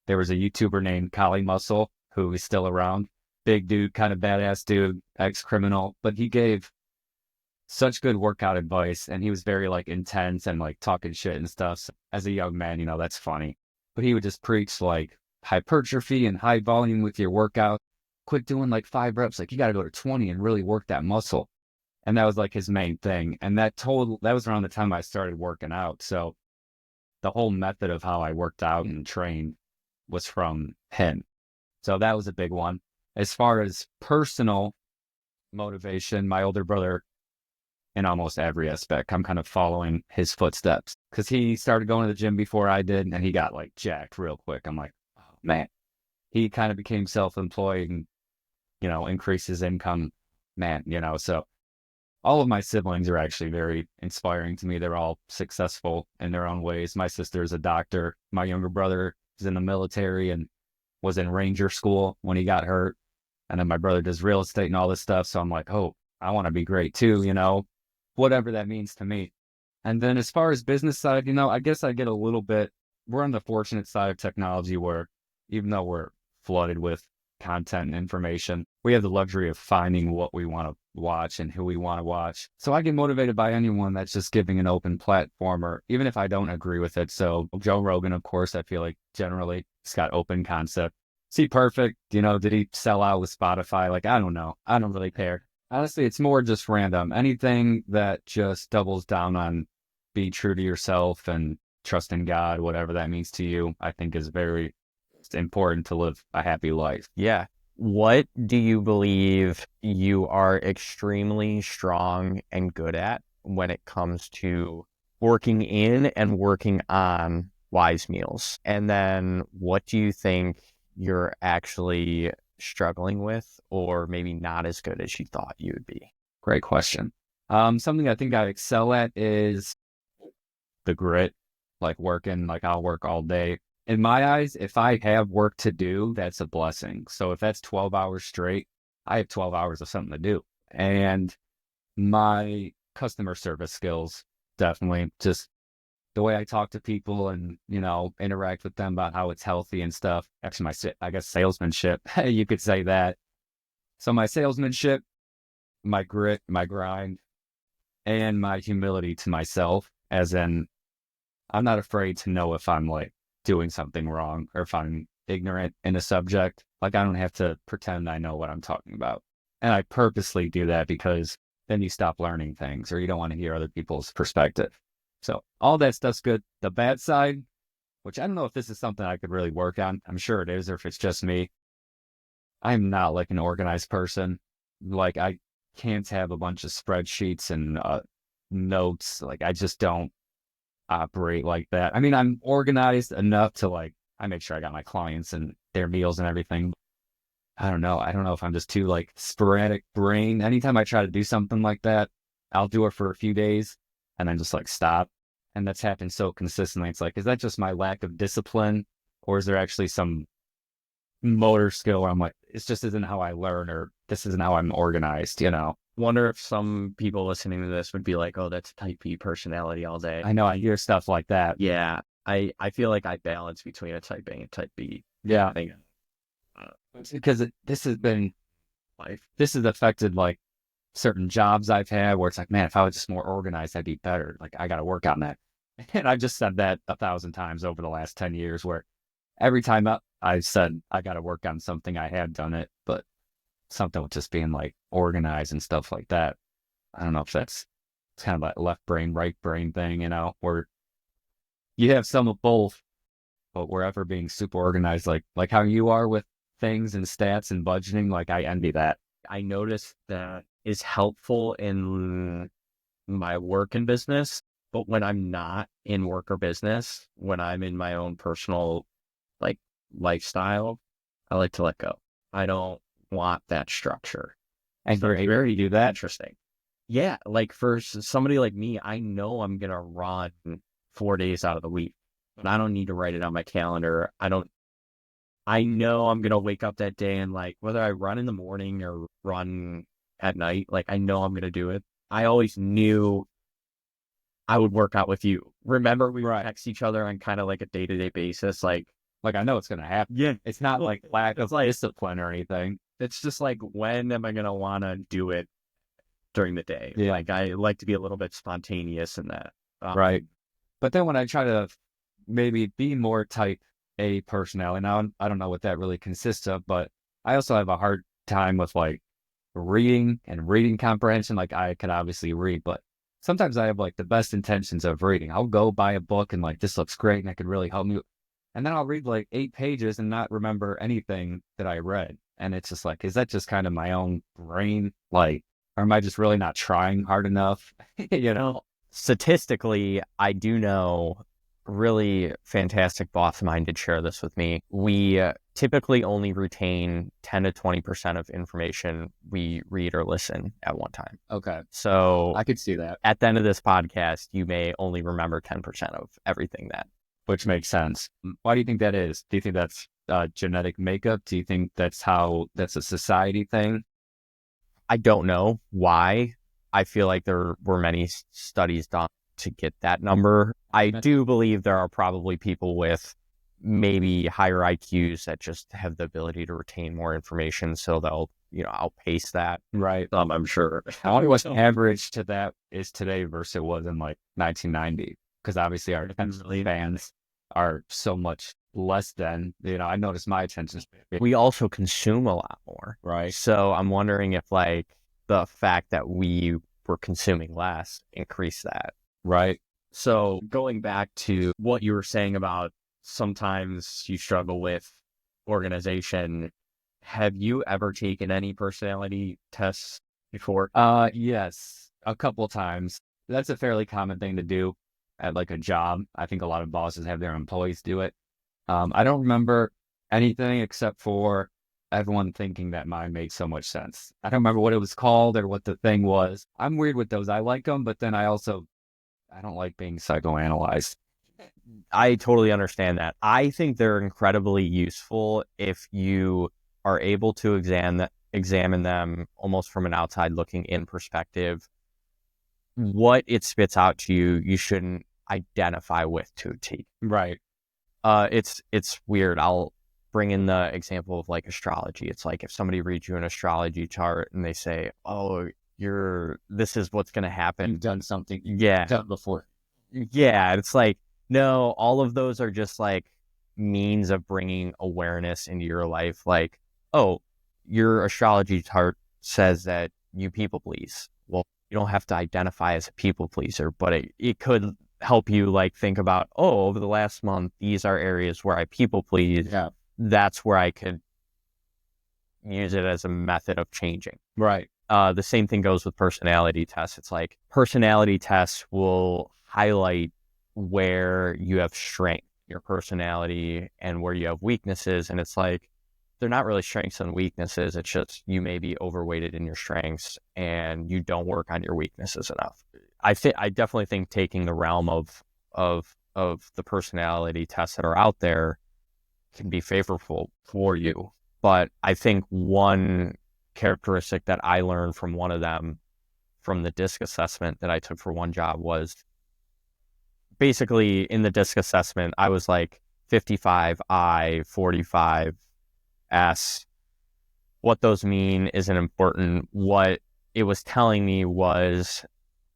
there was a YouTuber named Kali Muscle who is still around. Big dude, kind of badass dude, ex-criminal, but he gave such good workout advice, and he was very like intense and like talking shit and stuff. So, as a young man, that's funny. But he would just preach like hypertrophy and high volume with your workout. Quit doing like 5 reps. Like, you got to go to 20 and really work that muscle. And that was like his main thing. And that was around the time I started working out. So the whole method of how I worked out and trained was from him. So that was a big one. As far as personal motivation, my older brother, in almost every aspect, I'm kind of following his footsteps, because he started going to the gym before I did, and he got like jacked real quick. I'm like, oh, man, he kind of became self-employed and, increased his income, man, so all of my siblings are actually very inspiring to me. They're all successful in their own ways. My sister is a doctor. My younger brother is in the military and was in ranger school when he got hurt. And then my brother does real estate and all this stuff. So I'm like, oh, I want to be great too, whatever that means to me. And then as far as business side, I guess I get a little bit, we're on the fortunate side of technology where even though we're flooded with content and information, we have the luxury of finding what we want to watch and who we want to watch. So I get motivated by anyone that's just giving an open platform, or even if I don't agree with it. So Joe Rogan, of course, I feel like generally he's got open concept. Is he perfect? Did he sell out with Spotify? Like, I don't know. I don't really care. Honestly, it's more just random. Anything that just doubles down on be true to yourself and trust in God, whatever that means to you, I think is very important to live a happy life. Yeah. What do you believe you are extremely strong and good at when it comes to working in and working on WiseMeals? And then what do you think you're actually struggling with, or maybe not as good as you thought you would be? Great question. Something I think I excel at is the grit, like working, like I'll work all day. In my eyes, if I have work to do, that's a blessing. So if that's 12 hours straight, I have 12 hours of something to do. And my customer service skills, definitely just the way I talk to people and, interact with them about how it's healthy and stuff. Actually, I guess salesmanship, you could say that. So my salesmanship, my grit, my grind, and my humility to myself, as in, I'm not afraid to know if I'm like doing something wrong or if I'm ignorant in a subject. Like, I don't have to pretend I know what I'm talking about. And I purposely do that because then you stop learning things, or you don't want to hear other people's perspective. So all that stuff's good. The bad side, which I don't know if this is something I could really work on. I'm sure it is, or if it's just me. I'm not like an organized person. Like, I can't have a bunch of spreadsheets and notes. Like, I just don't operate like that. I mean, I'm organized enough to like, I make sure I got my clients and their meals and everything. I don't know. I don't know if I'm just too like sporadic brain. Anytime I try to do something like that, I'll do it for a few days and then just like stop. and that's happened so consistently. It's like, is that just my lack of discipline, or is there actually some motor skill where I'm like, this just isn't how I learn, or this isn't how I'm organized, you know? Wonder if some people listening to this would be like, oh, that's type B personality all day. I know I hear stuff like that. Yeah. I feel like I balance between a type A and type B. Yeah. Thing. Because this has been life. This has affected like certain jobs I've had where it's like, man, if I was just more organized, I'd be better. Like, I got to work on that. And I've just said that 1,000 times over the last 10 years, where every time up, I said, I got to work on something. I have done it, but something with just being like organized and stuff like that. I don't know if it's kind of like left brain, right brain thing, you know, where you have some of both, but wherever being super organized, like how you are with things and stats and budgeting, like I envy that. I noticed that is helpful in my work and business, but when I'm not in work or business, when I'm in my own personal like lifestyle, I like to let go. I don't want that structure. And very do that. Interesting. Yeah, like for somebody like me, I know I'm gonna run 4 days out of the week, but I don't need to write it on my calendar. I know I'm gonna wake up that day and like whether I run in the morning or run at night, like I know I'm gonna do it. I always knew I would work out with you. Remember, we text each other on kind of like a day-to-day basis, like I know it's gonna happen. Yeah, it's not like lack of discipline or anything. It's just like, when am I gonna want to do it during the day? Yeah. Like I like to be a little bit spontaneous in that. Right. But then when I try to maybe be more type A personality, now I don't know what that really consists of, but I also have a hard time with like reading and reading comprehension. Like I could obviously read, but sometimes I have like the best intentions of reading. I'll go buy a book and like, this looks great and it could really help me. And then I'll read like 8 pages and not remember anything that I read. And it's just like, is that just kind of my own brain? Like, or am I just really not trying hard enough? You know? Statistically, I do know, really fantastic boss of mine did share this with me. We typically only retain 10 to 20% of information we read or listen at one time. Okay. So I could see that. At the end of this podcast, you may only remember 10% of everything that. Which makes sense. Why do you think that is? Do you think that's genetic makeup? Do you think that's a society thing? I don't know why. I feel like there were many studies done to get that number. I do believe there are probably people with maybe higher IQs that just have the ability to retain more information, so they'll, outpace that. Right. I'm sure. I wonder what average to that is today versus it was in like 1990, because obviously our fans are so much less than, I noticed my attention span. We also consume a lot more. Right. So I'm wondering if like the fact that we were consuming less increased that. Right. So going back to what you were saying about sometimes you struggle with organization, have you ever taken any personality tests before? Yes, a couple times. That's a fairly common thing to do at like a job. I think a lot of bosses have their employees do it. I don't remember anything except for everyone thinking that mine made so much sense. I don't remember what it was called or what the thing was. I'm weird with those. I like them, but then I don't like being psychoanalyzed. I totally understand that. I think they're incredibly useful if you are able to examine them almost from an outside looking in perspective. What it spits out to you, you shouldn't identify with to a T. Right. It's weird. I'll bring in the example of like astrology. It's like if somebody reads you an astrology chart and they say, "Oh, this is what's going to happen." You've done something. Done before. Yeah. It's like, no, all of those are just like means of bringing awareness into your life. Like, oh, your astrology chart says that you people please. Well, you don't have to identify as a people pleaser, but it could help you like think about, oh, over the last month, these are areas where I people please. Yeah. That's where I could use it as a method of changing. Right. The same thing goes with personality tests. It's like personality tests will highlight where you have strength, your personality, and where you have weaknesses. And it's like, they're not really strengths and weaknesses. It's just you may be overweighted in your strengths and you don't work on your weaknesses enough. I definitely think taking the realm of of the personality tests that are out there can be favorable for you. But I think one characteristic that I learned from one of them, from the DISC assessment that I took for one job, was basically in the DISC assessment, I was like 55I, 45S. What those mean isn't important. What it was telling me was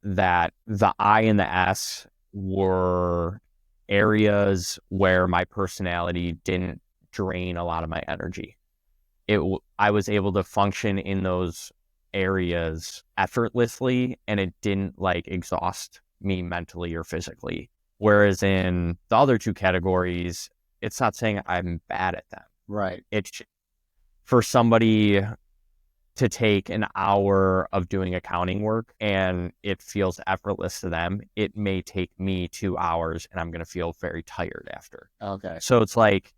that the I and the S were areas where my personality didn't drain a lot of my energy. I was able to function in those areas effortlessly, and it didn't like exhaust me mentally or physically. Whereas in the other two categories, it's not saying I'm bad at them. Right. It's for somebody to take an hour of doing accounting work and it feels effortless to them. It may take me 2 hours and I'm going to feel very tired after. Okay. So it's like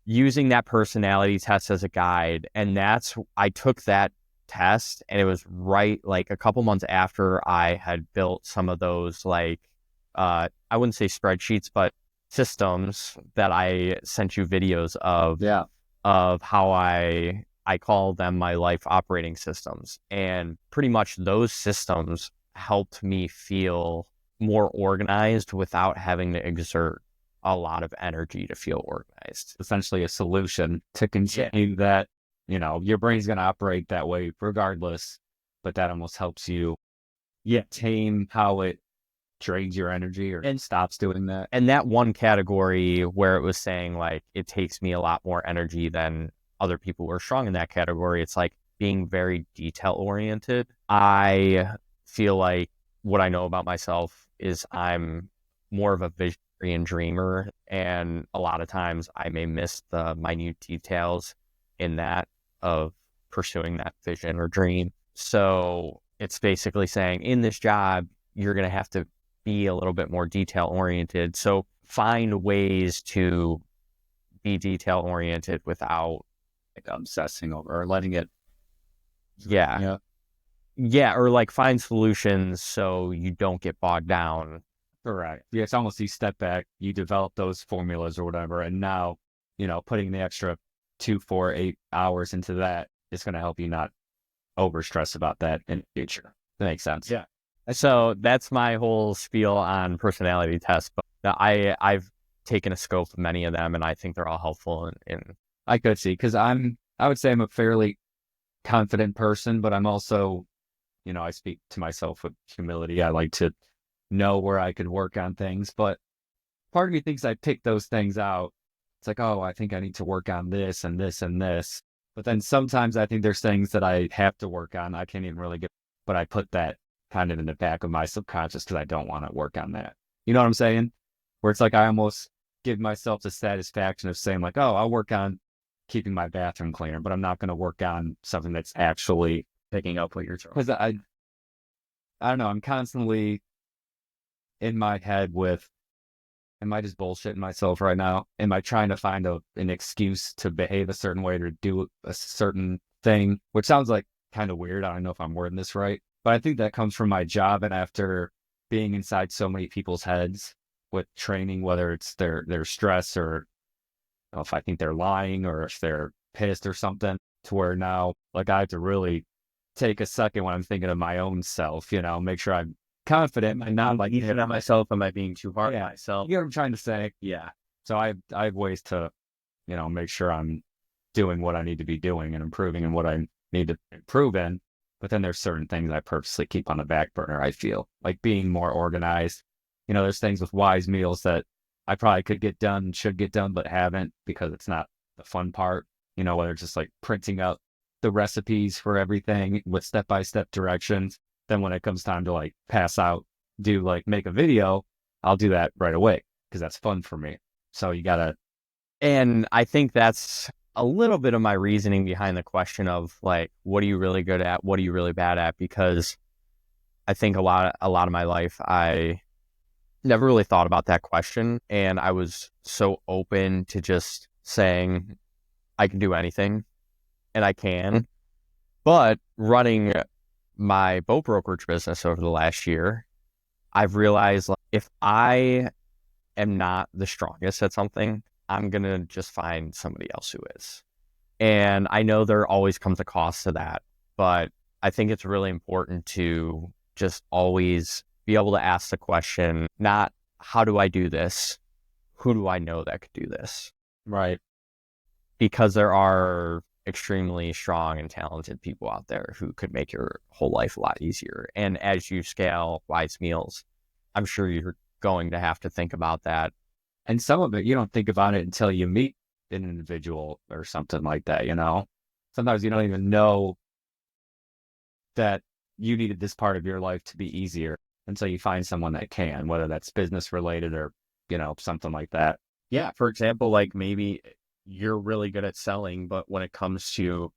using that personality test as a guide. And I took that test, and it was right like a couple months after I had built some of those, like, I wouldn't say spreadsheets, but systems that I sent you videos of, of how I call them my life operating systems. And pretty much those systems helped me feel more organized without having to exert a lot of energy to feel organized. Essentially a solution to continue that, your brain's going to operate that way regardless, but that almost helps you tame how it drains your energy or stops doing that. And that one category where it was saying like it takes me a lot more energy than other people who are strong in that category, it's like being very detail oriented. I feel like what I know about myself is I'm more of a visionary and dreamer, and a lot of times I may miss the minute details in that of pursuing that vision or dream. So it's basically saying in this job, you're going to have to be a little bit more detail oriented. So find ways to be detail oriented without obsessing over or letting it. Yeah. Or like find solutions so you don't get bogged down. Correct. Yeah. It's almost you step back, you develop those formulas or whatever. And now, putting the extra 2, 4, 8 hours into that is going to help you not over stress about that in the future. That makes sense. Yeah. So that's my whole spiel on personality tests. But I've taken a scope of many of them, and I think they're all helpful. I could see, because I would say I'm a fairly confident person, but I'm also, I speak to myself with humility. I like to know where I could work on things, but part of me thinks I pick those things out. It's like, oh, I think I need to work on this and this and this. But then sometimes I think there's things that I have to work on. I can't even really but I put that kind of in the back of my subconscious because I don't want to work on that. You know what I'm saying? Where it's like I almost give myself the satisfaction of saying like, oh, I'll work on keeping my bathroom cleaner, but I'm not going to work on something that's actually picking up what you're trying. Because I don't know, I'm constantly in my head with, am I just bullshitting myself right now? Am I trying to find an excuse to behave a certain way or do a certain thing? Which sounds like kind of weird. I don't know if I'm wording this right, but I think that comes from my job. And after being inside so many people's heads with training, whether it's their stress or if I think they're lying or if they're pissed or something, to where now like I have to really take a second when I'm thinking of my own self, make sure I'm confident and not like hitting on myself. Am I being too hard on myself? You know what I'm trying to say? Yeah. So I have ways to, make sure I'm doing what I need to be doing and improving in what I need to improve in. But then there's certain things I purposely keep on the back burner. I feel like being more organized. There's things with WiseMeals that I probably could get done, should get done, but haven't because it's not the fun part. Whether it's just like printing out the recipes for everything with step-by-step directions. Then when it comes time to like pass out, make a video, I'll do that right away because that's fun for me. So you gotta. And I think that's a little bit of my reasoning behind the question of like, what are you really good at? What are you really bad at? Because I think a lot of my life, I never really thought about that question. And I was so open to just saying I can do anything, and I can. But running my boat brokerage business over the last year, I've realized like, if I am not the strongest at something, I'm going to just find somebody else who is. And I know there always comes a cost to that, but I think it's really important to just always be able to ask the question, not how do I do this? Who do I know that could do this? Right. Because there are extremely strong and talented people out there who could make your whole life a lot easier. And as you scale WiseMeals, I'm sure you're going to have to think about that. And some of it, you don't think about it until you meet an individual or something like that, you know? Sometimes you don't even know that you needed this part of your life to be easier until you find someone that can, whether that's business related or, you know, something like that. Yeah. For example, like maybe you're really good at selling, but when it comes to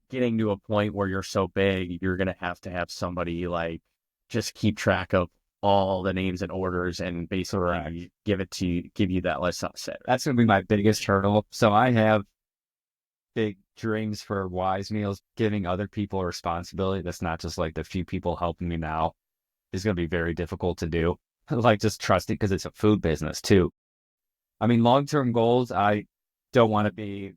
getting to a point where you're so big, you're going to have somebody like just keep track of all the names and orders and basically give you that list on set. That's going to be my biggest hurdle. So I have big dreams for WiseMeals, giving other people a responsibility that's not just like the few people helping me now is going to be very difficult to do. Like just trusting because it's a food business too. I mean, long-term goals, I don't want to be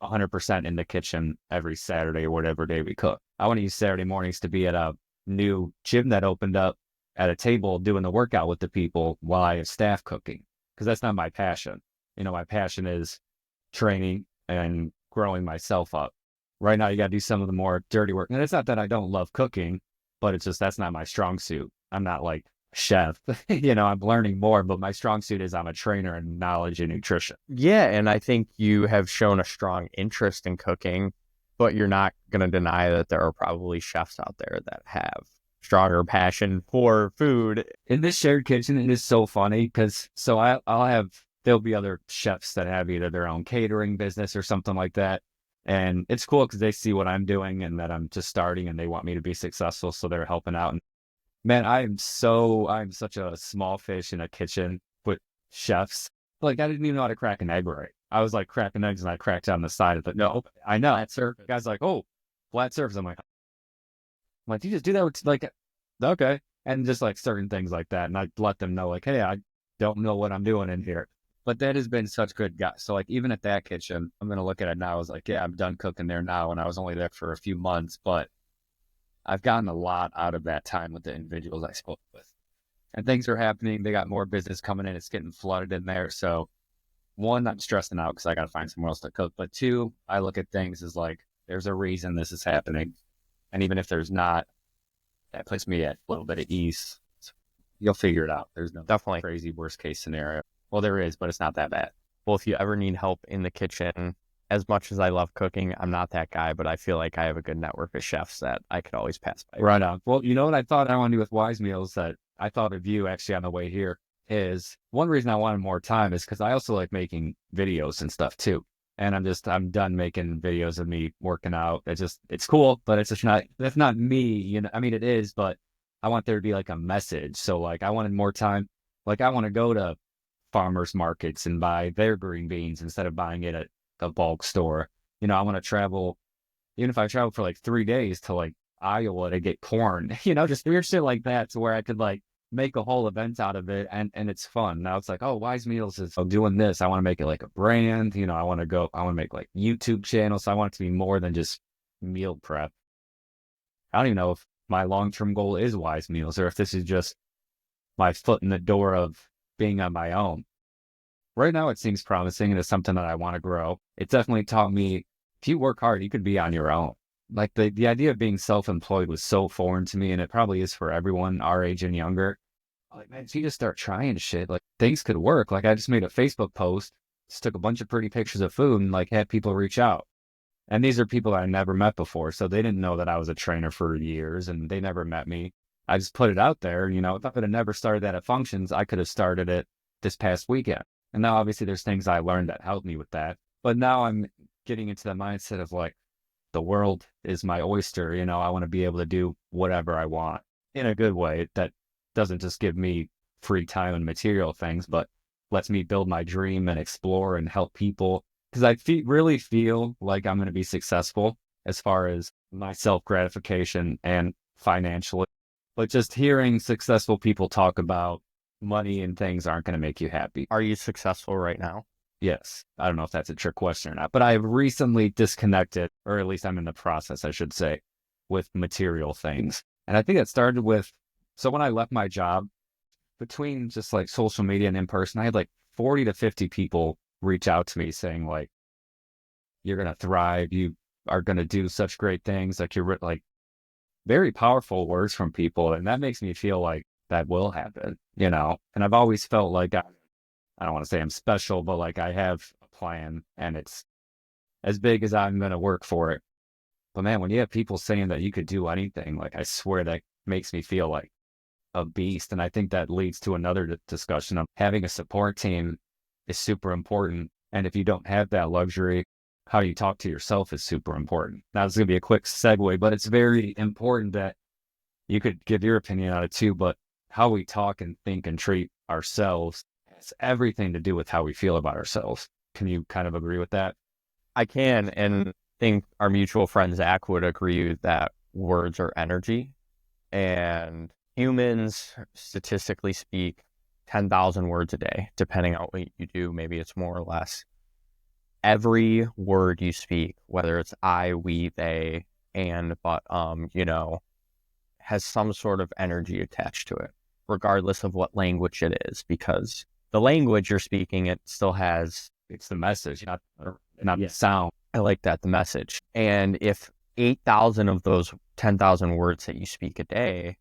100% in the kitchen every Saturday or whatever day we cook. I want to use Saturday mornings to be at a new gym that opened up at a table doing the workout with the people while I have staff cooking, because that's not my passion. You know, my passion is training and growing myself up. Right now, you got to do some of the more dirty work. And it's not that I don't love cooking, but it's just that's not my strong suit. I'm not like chef, you know, I'm learning more, but my strong suit is I'm a trainer in knowledge and nutrition. Yeah. And I think you have shown a strong interest in cooking, but you're not going to deny that there are probably chefs out there that have stronger passion for food. In this shared kitchen, it is so funny because there'll be other chefs that have either their own catering business or something like that. And it's cool because they see what I'm doing and that I'm just starting and they want me to be successful. So they're helping out. And man, I'm such a small fish in a kitchen with chefs. Like I didn't even know how to crack an egg right. I was like cracking eggs and I cracked on the side of it. No, I know. Flat surface. The guy's like, oh, flat surface. I'm like, you just do that with like, okay. And just like certain things like that. And I let them know like, hey, I don't know what I'm doing in here. But that has been such good guys. So like even at that kitchen, I'm going to look at it now. I was like, yeah, I'm done cooking there now. And I was only there for a few months, but I've gotten a lot out of that time with the individuals I spoke with. And things are happening. They got more business coming in. It's getting flooded in there. So one, I'm stressing out because I got to find somewhere else to cook. But two, I look at things as like, there's a reason this is happening. And even if there's not, that puts me at a little bit of ease. So you'll figure it out. There's no Definitely crazy worst case scenario. Well, there is, but it's not that bad. Well, if you ever need help in the kitchen, as much as I love cooking, I'm not that guy, but I feel like I have a good network of chefs that I could always pass by. Right on. Well, you know what I thought I want to do with WiseMeals that I thought of you actually on the way here is one reason I wanted more time is because I also like making videos and stuff too. And I'm done making videos of me working out. It's cool, but that's not me. You know, I mean, it is, but I want there to be like a message. So like, I wanted more time. Like I want to go to farmers markets and buy their green beans instead of buying it at a bulk store. You know, I want to travel, even if I travel for like 3 days to like Iowa to get corn, you know, just weird shit like that to where I could like make a whole event out of it and it's fun. Now it's like, oh, WiseMeals is doing this. I want to make it like a brand, you know, I want to make like YouTube channels. I want it to be more than just meal prep. I don't even know if my long-term goal is WiseMeals or if this is just my foot in the door of being on my own. Right now it seems promising and it's something that I want to grow. It definitely taught me if you work hard, you could be on your own. Like the idea of being self-employed was so foreign to me, and it probably is for everyone our age and younger. Like, man, if you just start trying shit, like things could work. Like I just made a Facebook post, just took a bunch of pretty pictures of food and like had people reach out. And these are people I never met before. So they didn't know that I was a trainer for years and they never met me. I just put it out there, you know, if I could have never started that at Functions, I could have started it this past weekend. And now obviously there's things I learned that helped me with that. But now I'm getting into the mindset of like, the world is my oyster. You know, I want to be able to do whatever I want in a good way that doesn't just give me free time and material things, but lets me build my dream and explore and help people. Because I really feel like I'm going to be successful as far as my self-gratification and financially. But just hearing successful people talk about money and things aren't going to make you happy. Are you successful right now? Yes. I don't know if that's a trick question or not, but I've recently disconnected, or at least I'm in the process, I should say, with material things. And I think it started with, so when I left my job, between just like social media and in person, I had like 40 to 50 people reach out to me saying like, you're going to thrive. You are going to do such great things. Like you're like very powerful words from people. And that makes me feel like that will happen, you know? And I've always felt like I don't want to say I'm special, but like I have a plan and it's as big as I'm going to work for it. But man, when you have people saying that you could do anything, like I swear that makes me feel like a beast. And I think that leads to another discussion of having a support team is super important. And if you don't have that luxury, how you talk to yourself is super important. Now, this is going to be a quick segue, but it's very important that you could give your opinion on it too. But how we talk and think and treat ourselves has everything to do with how we feel about ourselves. Can you kind of agree with that? I can, and think our mutual friend Zach would agree that words are energy, and humans statistically speak 10,000 words a day, depending on what you do. Maybe it's more or less. Every word you speak, whether it's I, we, they, and, but, has some sort of energy attached to it, regardless of what language it is, because the language you're speaking, it still has, it's the message, not the sound. I like that, the message. And if 8,000 of those 10,000 words that you speak a day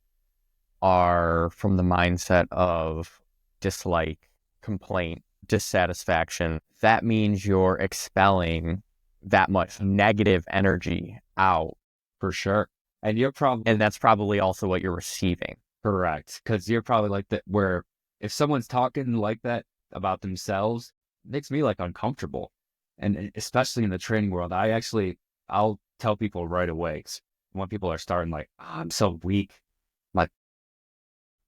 are from the mindset of dislike, complaint, dissatisfaction, that means you're expelling that much negative energy out. For sure. And that's probably also what you're receiving. Correct. Because you're probably like that, where if someone's talking like that about themselves, it makes me like uncomfortable. And especially in the training world, I'll tell people right away when people are starting like, oh, I'm so weak. I'm like,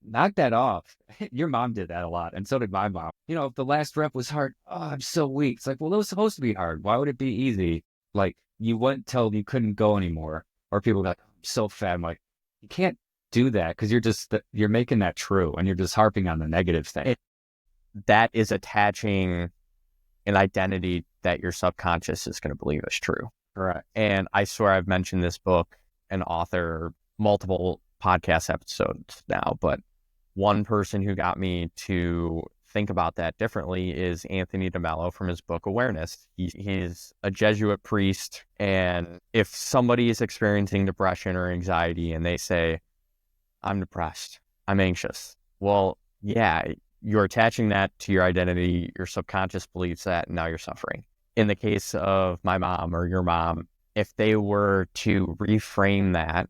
knock that off. Your mom did that a lot. And so did my mom. You know, if the last rep was hard, oh, I'm so weak. It's like, well, it was supposed to be hard. Why would it be easy? Like you went till you couldn't go anymore. Or people be like, I'm so fat. I'm like, you can't do that because you're making that true and you're just harping on the negative thing. That is attaching an identity that your subconscious is going to believe is true. Correct. And I swear I've mentioned this book and author multiple podcast episodes now, but one person who got me to think about that differently is Anthony DeMello from his book Awareness. He's a Jesuit priest, and if somebody is experiencing depression or anxiety and they say, I'm depressed, I'm anxious, well, yeah, you're attaching that to your identity, your subconscious believes that, and now you're suffering. In the case of my mom or your mom, if they were to reframe that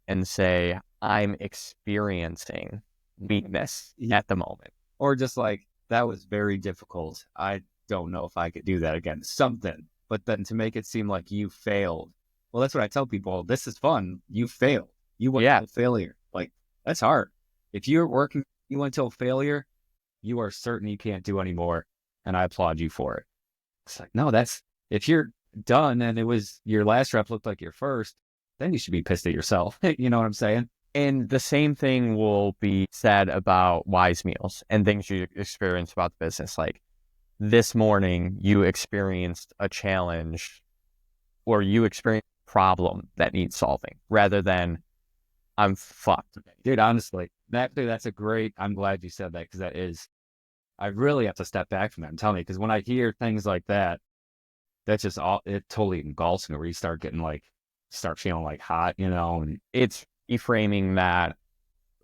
and say, I'm experiencing weakness at the moment. Or just like, that was very difficult. I don't know if I could do that again. Something. But then to make it seem like you failed. Well, that's what I tell people. This is fun. You failed. You went to failure. Like, that's hard. If you're working, you went to failure, you are certain you can't do anymore. And I applaud you for it. It's like, no, if you're done and it was your last rep looked like your first, then you should be pissed at yourself. You know what I'm saying? And the same thing will be said about WiseMeals and things you experience about the business. Like this morning, you experienced a challenge or you experienced a problem that needs solving rather than I'm fucked. Dude, honestly, that's a great, I'm glad you said that because I really have to step back from that. I'm telling you, because when I hear things like that, that's just it totally engulfs me where you start feeling like hot, you know, and it's reframing that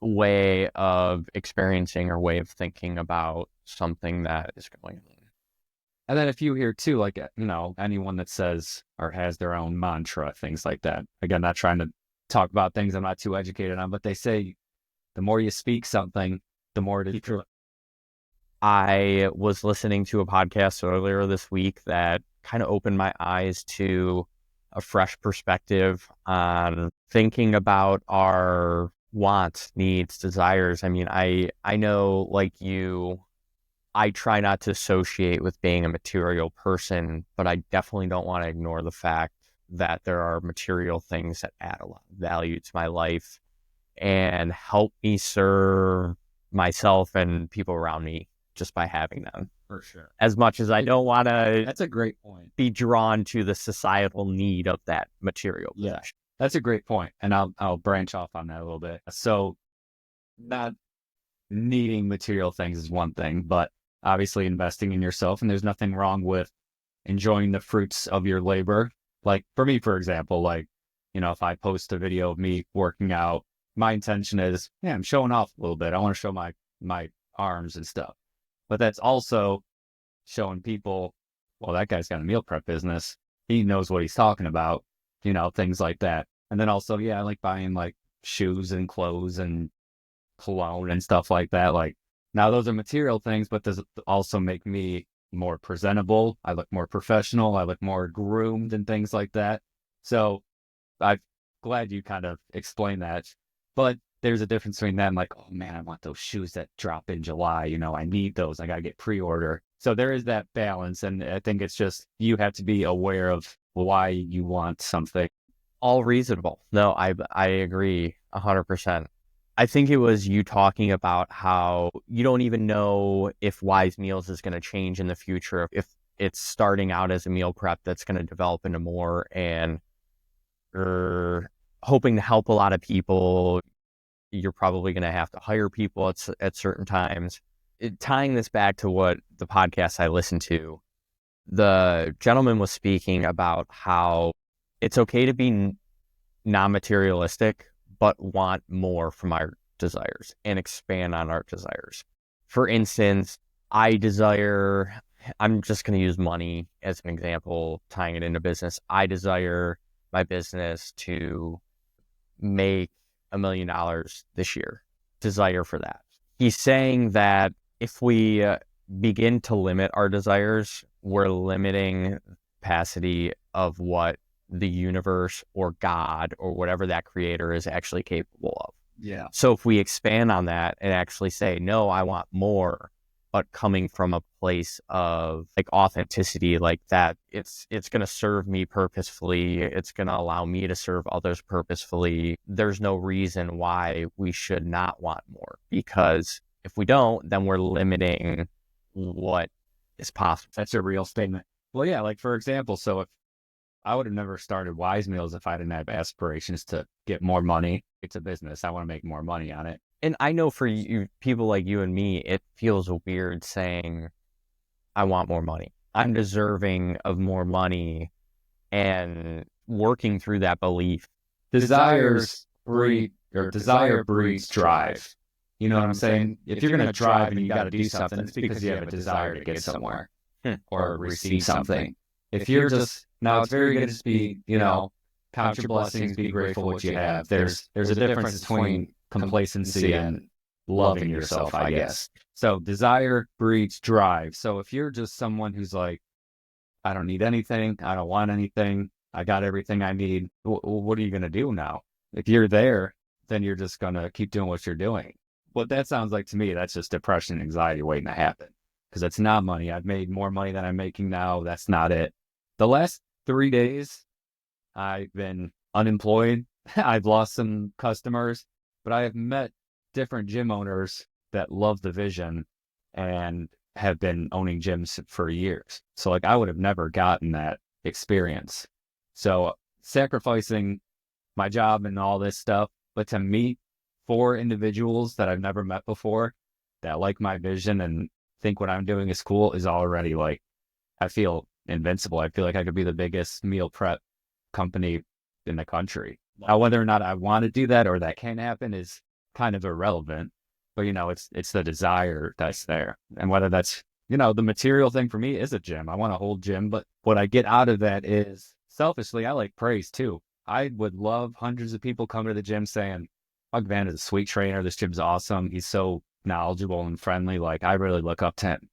way of experiencing or way of thinking about something that is going on. And then if you hear too, like, you know, anyone that says or has their own mantra, things like that. Again, not trying to talk about things I'm not too educated on, but they say the more you speak something, the more it is true. I was listening to a podcast earlier this week that kind of opened my eyes to a fresh perspective on thinking about our wants, needs, desires. I mean, I know, like you, I try not to associate with being a material person, but I definitely don't want to ignore the fact that there are material things that add a lot of value to my life. and help me serve myself and people around me just by having them. For sure. As much as I don't want to That's a great point. be drawn to the societal need of that material. Yeah, that's a great point. And I'll branch off on that a little bit. So not needing material things is one thing, but obviously investing in yourself. And there's nothing wrong with enjoying the fruits of your labor. Like for me, for example, like, if I post a video of me working out, my intention is, I'm showing off a little bit. I want to show my arms and stuff. But that's also showing people, well, that guy's got a meal prep business. He knows what he's talking about, things like that. And then also, I like buying like shoes and clothes and cologne and stuff like that. Like now those are material things, but does also make me more presentable. I look more professional. I look more groomed and things like that. So I'm glad you kind of explained that. But there's a difference between that and like, oh man, I want those shoes that drop in July. I need those. I got to get pre-order. So there is that balance. And I think it's just, you have to be aware of why you want something. All reasonable. No, I agree 100%. I think it was you talking about how you don't even know if WiseMeals is going to change in the future, if it's starting out as a meal prep that's going to develop into more, and you're hoping to help a lot of people. You're probably going to have to hire people at certain times. Tying this back to what the podcast I listened to, the gentleman was speaking about how it's okay to be non-materialistic, but want more from our desires and expand on our desires. For instance, I'm just going to use money as an example, tying it into business. I desire my business to make $1 million this year. Desire for that. He's saying that if we begin to limit our desires, we're limiting the capacity of what the universe or God or whatever that creator is actually capable of. Yeah. So if we expand on that and actually say, no, I want more, but coming from a place of like authenticity, like that, it's going to serve me purposefully. It's going to allow me to serve others purposefully. There's no reason why we should not want more, because if we don't, then we're limiting what is possible. That's a real statement. Well, yeah, like for example, so if I would have never started WiseMeals if I didn't have aspirations to get more money. It's a business. I want to make more money on it. And I know for you, people like you and me, it feels weird saying, I want more money. I'm deserving of more money, and working through that belief. Desire breeds drive. You know what I'm saying? If you're going to drive and you got to do something, it's because you have a desire to get somewhere or receive something. If you're just, now it's very good to be, count your blessings, be grateful what you have. There's a difference between complacency and loving yourself, I guess. So desire breeds drive. So if you're just someone who's like, I don't need anything, I don't want anything, I got everything I need, what are you going to do now? If you're there, then you're just going to keep doing what you're doing. What that sounds like to me, that's just depression and anxiety waiting to happen. Because it's not money. I've made more money than I'm making now. That's not it. The last 3 days, I've been unemployed. I've lost some customers, but I have met different gym owners that love the vision and have been owning gyms for years. So like I would have never gotten that experience. So sacrificing my job and all this stuff, but to meet 4 individuals that I've never met before that like my vision and think what I'm doing is cool is already like, I feel invincible. I feel like I could be the biggest meal prep company in the country. Now, whether or not I want to do that or that can happen is kind of irrelevant, but it's the desire that's there. And whether that's, the material thing for me is a gym. I want a whole gym, but what I get out of that is selfishly, I like praise too. I would love hundreds of people coming to the gym saying, Mike Vana is a sweet trainer. This gym's awesome. He's so knowledgeable and friendly. Like I really look up to him.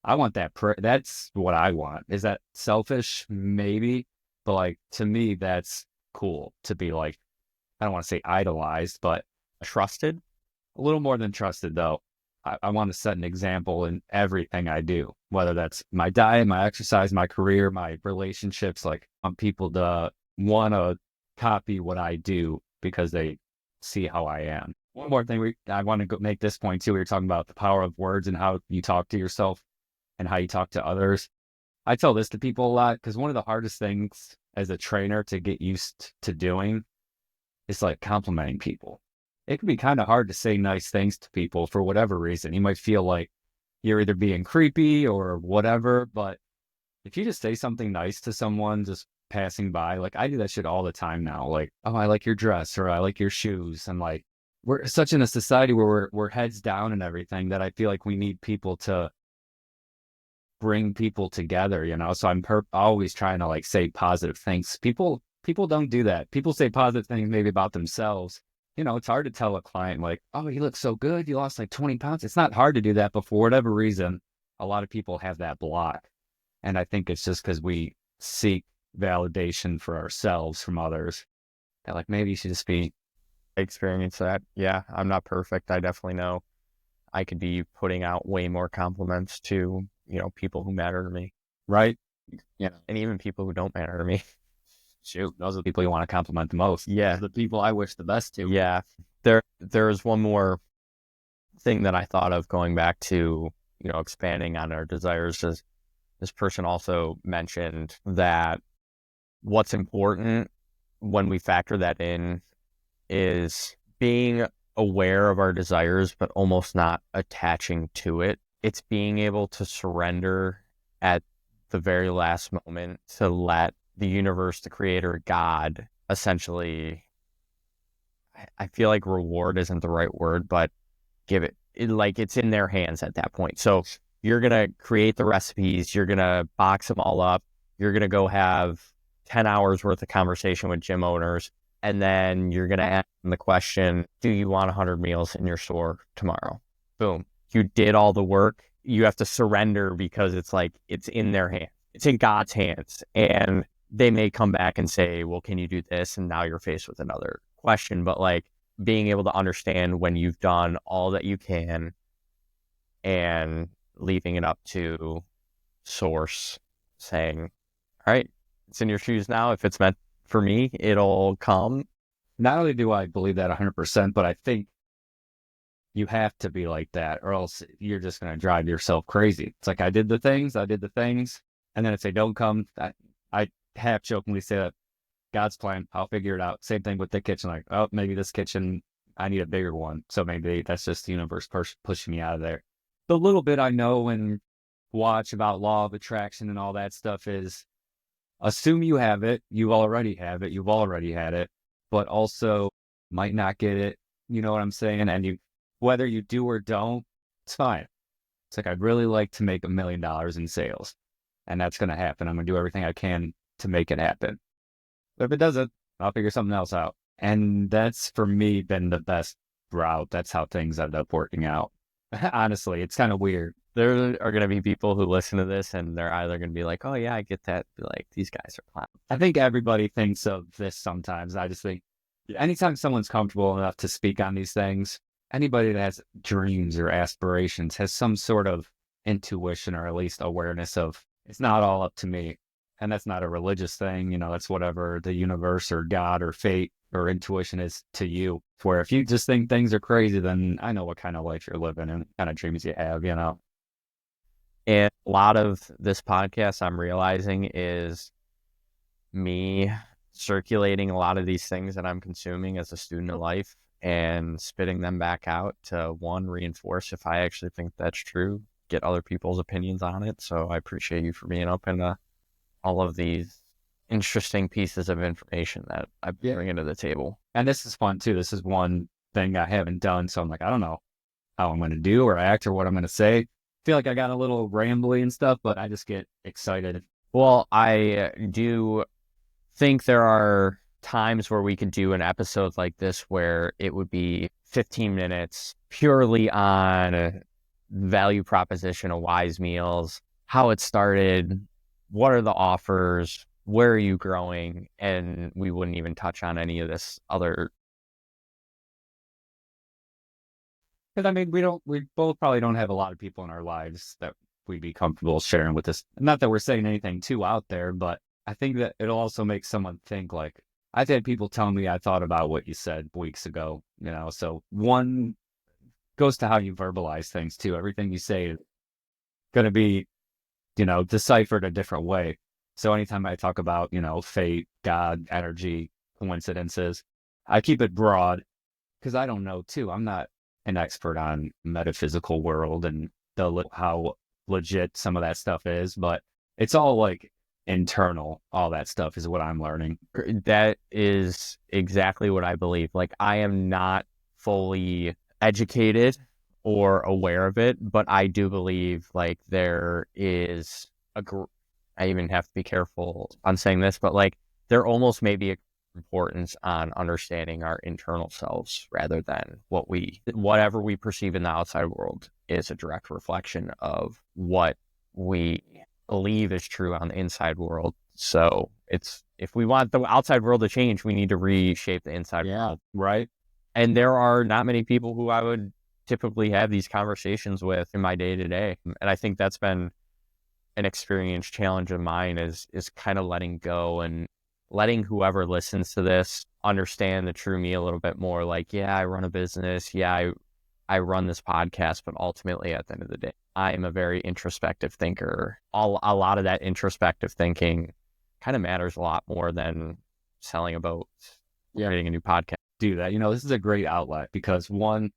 I want that. That's what I want. Is that selfish? Maybe. But like, to me, that's cool to be like, I don't want to say idolized, but Trusted? A little more than trusted though. I want to set an example in everything I do, whether that's my diet, my exercise, my career, my relationships. Like I want people to want to copy what I do because they see how I am. One more thing, I want to make this point too. We were talking about the power of words and how you talk to yourself and how you talk to others. I tell this to people a lot because one of the hardest things as a trainer to get used to doing is like complimenting people. It can be kind of hard to say nice things to people for whatever reason. You might feel like you're either being creepy or whatever, but if you just say something nice to someone just passing by, like I do that shit all the time now. Like, oh, I like your dress or I like your shoes. And like, we're such in a society where we're heads down and everything that I feel like we need people to bring people together, you know? So I'm always trying to like say positive things. People don't do that. People say positive things maybe about themselves. You know, it's hard to tell a client like, oh, you look so good. You lost like 20 pounds. It's not hard to do that, but for whatever reason, a lot of people have that block. And I think it's just because we seek validation for ourselves from others. That like, maybe you should just be. Experience that. Yeah, I'm not perfect. I definitely know I could be putting out way more compliments to, people who matter to me. Right. Yeah. And even people who don't matter to me. Shoot, those are the people you want to compliment the most. Yeah. Those are the people I wish the best to. Yeah. There's one more thing that I thought of going back to, expanding on our desires. This person also mentioned that what's important when we factor that in is being aware of our desires, but almost not attaching to it. It's being able to surrender at the very last moment to let the universe, the creator, God, essentially, I feel like reward isn't the right word, but give like it's in their hands at that point. So you're going to create the recipes, you're going to box them all up, you're going to go have 10 hours worth of conversation with gym owners, and then you're going to ask them the question, do you want 100 meals in your store tomorrow? Boom. You did all the work. You have to surrender because it's like, it's in their hands. It's in God's hands. And they may come back and say, well, can you do this? And now you're faced with another question. But like being able to understand when you've done all that you can and leaving it up to source, saying, all right, it's in your shoes now. If it's meant for me, it'll come. Not only do I believe that 100%, but I think you have to be like that or else you're just going to drive yourself crazy. It's like I did the things. And then if they don't come, I half jokingly say that God's plan, I'll figure it out. Same thing with the kitchen. Like, oh, maybe this kitchen, I need a bigger one. So maybe that's just the universe pushing me out of there. The little bit I know and watch about law of attraction and all that stuff is assume you have it. You already have it. You've already had it, but also might not get it. You know what I'm saying? And whether you do or don't, it's fine. It's like, I'd really like to make $1 million in sales, and that's going to happen. I'm going to do everything I can to make it happen. But if it doesn't, I'll figure something else out. And that's, for me, been the best route. That's how things end up working out. Honestly, it's kind of weird. There are going to be people who listen to this and they're either going to be like, oh yeah, I get that. Be like, these guys are clowns. I think everybody thinks of this sometimes. I just think anytime someone's comfortable enough to speak on these things, anybody that has dreams or aspirations has some sort of intuition or at least awareness of it's not all up to me. And that's not a religious thing. You know, that's whatever the universe or God or fate or intuition is to you. Where if you just think things are crazy, then I know what kind of life you're living and what kind of dreams you have, you know. And a lot of this podcast I'm realizing is me circulating a lot of these things that I'm consuming as a student of life and spitting them back out to, one, reinforce if I actually think that's true, get other people's opinions on it. So I appreciate you for being open to all of these interesting pieces of information that I bring into the table. And this is fun too. This is one thing I haven't done. So I'm like, I don't know how I'm going to do or act or what I'm going to say. I feel like I got a little rambly and stuff, but I just get excited. Well, I do think there are times where we could do an episode like this where it would be 15 minutes purely on a value proposition of WiseMeals, how it started, what are the offers, where are you growing, and we wouldn't even touch on any of this other. Because I mean, we both probably don't have a lot of people in our lives that we'd be comfortable sharing with us. Not that we're saying anything too out there, but I think that it'll also make someone think like, I've had people tell me I thought about what you said weeks ago, so one goes to how you verbalize things too. Everything you say is going to be, deciphered a different way. So anytime I talk about, fate, God, energy, coincidences, I keep it broad because I don't know too. I'm not an expert on metaphysical world and how legit some of that stuff is, but it's all like internal. All that stuff is what I'm learning. That is exactly what I believe. Like, I am not fully educated or aware of it, but I do believe like there is I even have to be careful on saying this, but like there almost may be a importance on understanding our internal selves rather than whatever we perceive in the outside world is a direct reflection of what we believe is true on the inside world. So if we want the outside world to change, we need to reshape the inside world. Right. And there are not many people who I would typically have these conversations with in my day to day. And I think that's been an experience challenge of mine is kind of letting go and letting whoever listens to this understand the true me a little bit more. Like, yeah, I run a business. Yeah, I run this podcast, but ultimately at the end of the day, I am a very introspective thinker. A lot of that introspective thinking kind of matters a lot more than selling a boat, creating a new podcast. Do that. This is a great outlet because one,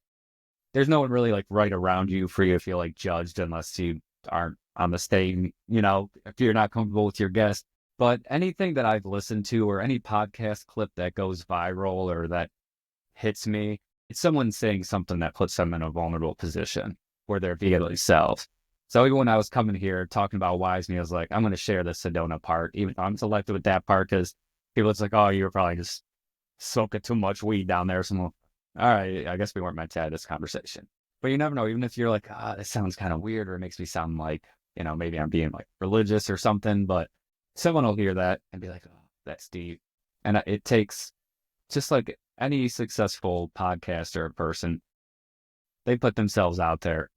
there's no one really like right around you for you to feel like judged unless you aren't on the stage, if you're not comfortable with your guest. But anything that I've listened to or any podcast clip that goes viral or that hits me, it's someone saying something that puts them in a vulnerable position where they're being themselves. So even when I was coming here talking about WiseMeals, I was like, I'm going to share the Sedona part, even though I'm selected with that part because people, it's like, oh, you were probably just soaking too much weed down there. So I'm like, all right, I guess we weren't meant to have this conversation. But you never know, even if you're like, this sounds kind of weird or it makes me sound like, maybe I'm being like religious or something, but someone will hear that and be like, oh, that's deep. And it takes, just like any successful podcaster or person, they put themselves out there,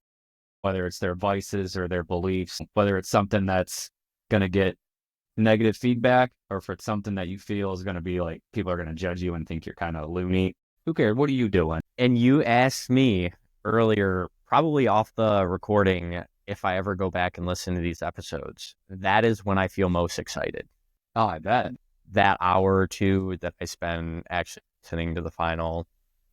whether it's their vices or their beliefs, whether it's something that's going to get negative feedback or if it's something that you feel is going to be like, people are going to judge you and think you're kind of loony. Who cares? What are you doing? And you asked me earlier, probably off the recording, if I ever go back and listen to these episodes. That is when I feel most excited. Oh, I bet. That hour or two that I spend actually listening to the final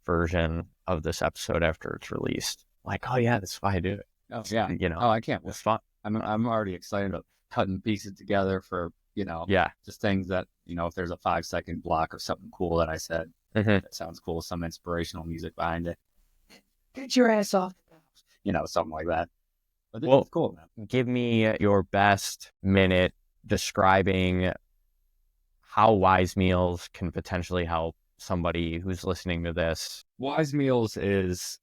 version of this episode after it's released. Like, oh yeah, that's why I do it. Oh yeah. Oh, I can't. It's fun. I'm already excited about cutting pieces together for, just things that, if there's a 5-second block or something cool that I said, that sounds cool, some inspirational music behind it. Get your ass off. Something like that. But this is cool, man. Give me your best minute describing how WiseMeals can potentially help somebody who's listening to this. WiseMeals is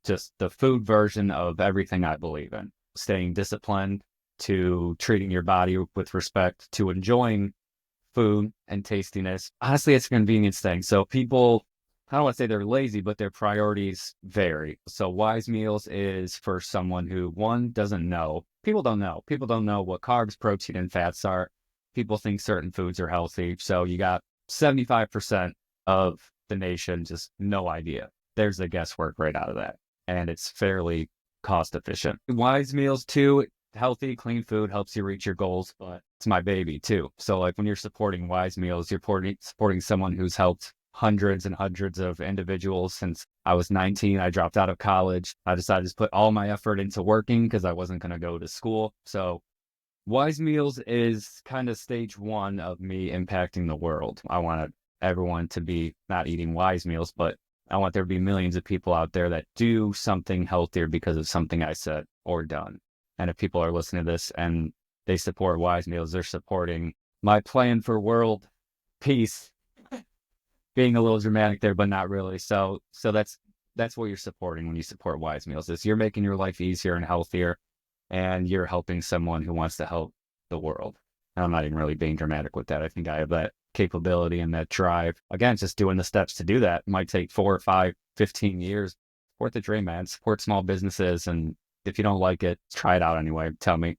just the food version of everything I believe in. Staying disciplined, to treating your body with respect, to enjoying food and tastiness. Honestly, it's a convenience thing. So people, I don't want to say they're lazy, but their priorities vary. So WiseMeals is for someone who, one, doesn't know. People don't know. People don't know what carbs, protein, and fats are. People think certain foods are healthy. So you got 75% of the nation, just no idea. There's the guesswork right out of that. And it's fairly cost efficient. WiseMeals too, healthy, clean food helps you reach your goals, but it's my baby too. So like when you're supporting WiseMeals, you're supporting someone who's helped hundreds and hundreds of individuals since I was 19. I dropped out of college. I decided to put all my effort into working because I wasn't going to go to school. So WiseMeals is kind of stage one of me impacting the world. I want everyone to be not eating WiseMeals, but I want there to be millions of people out there that do something healthier because of something I said or done. And if people are listening to this and they support WiseMeals, they're supporting my plan for world peace. Being a little dramatic there, but not really. So that's what you're supporting when you support WiseMeals. Is you're making your life easier and healthier, and you're helping someone who wants to help the world. And I'm not even really being dramatic with that. I think I have that capability and that drive. Again, just doing the steps to do that. It might take 4 or 5, 15 years. Support the dream, man. Support small businesses. And if you don't like it, try it out anyway. Tell me.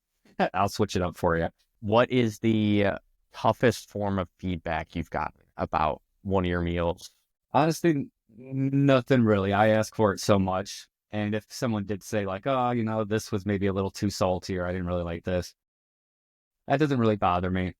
I'll switch it up for you. What is the toughest form of feedback you've gotten about one of your meals? Honestly, nothing really. I ask for it so much. And if someone did say like, oh, this was maybe a little too salty or I didn't really like this, that doesn't really bother me.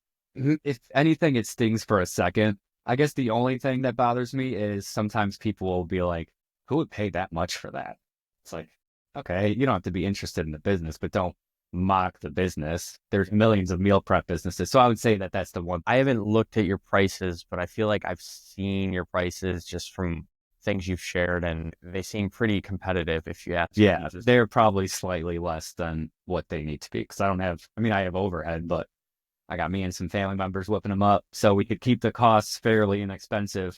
If anything, it stings for a second. I guess the only thing that bothers me is sometimes people will be like, who would pay that much for that? It's like, okay, you don't have to be interested in the business, but don't mock the business. There's millions of meal prep businesses. So I would say that that's the one. I haven't looked at your prices, but I feel like I've seen your prices just from things you've shared, and they seem pretty competitive if you ask. Yeah, they're probably slightly less than what they need to be because I have overhead, but I got me and some family members whipping them up. So we could keep the costs fairly inexpensive.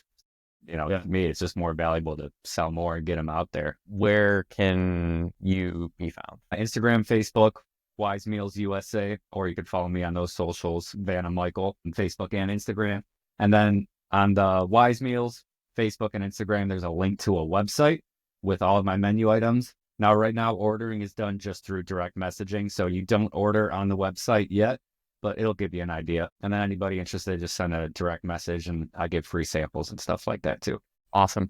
To me, it's just more valuable to sell more and get them out there. Where can you be found? Instagram, Facebook, WiseMeals USA, or you could follow me on those socials, Vana Michael, on Facebook and Instagram. And then on the WiseMeals, Facebook and Instagram, there's a link to a website with all of my menu items. Now, right now, ordering is done just through direct messaging. So you don't order on the website yet, but it'll give you an idea. And then anybody interested, just send a direct message and I give free samples and stuff like that too. Awesome.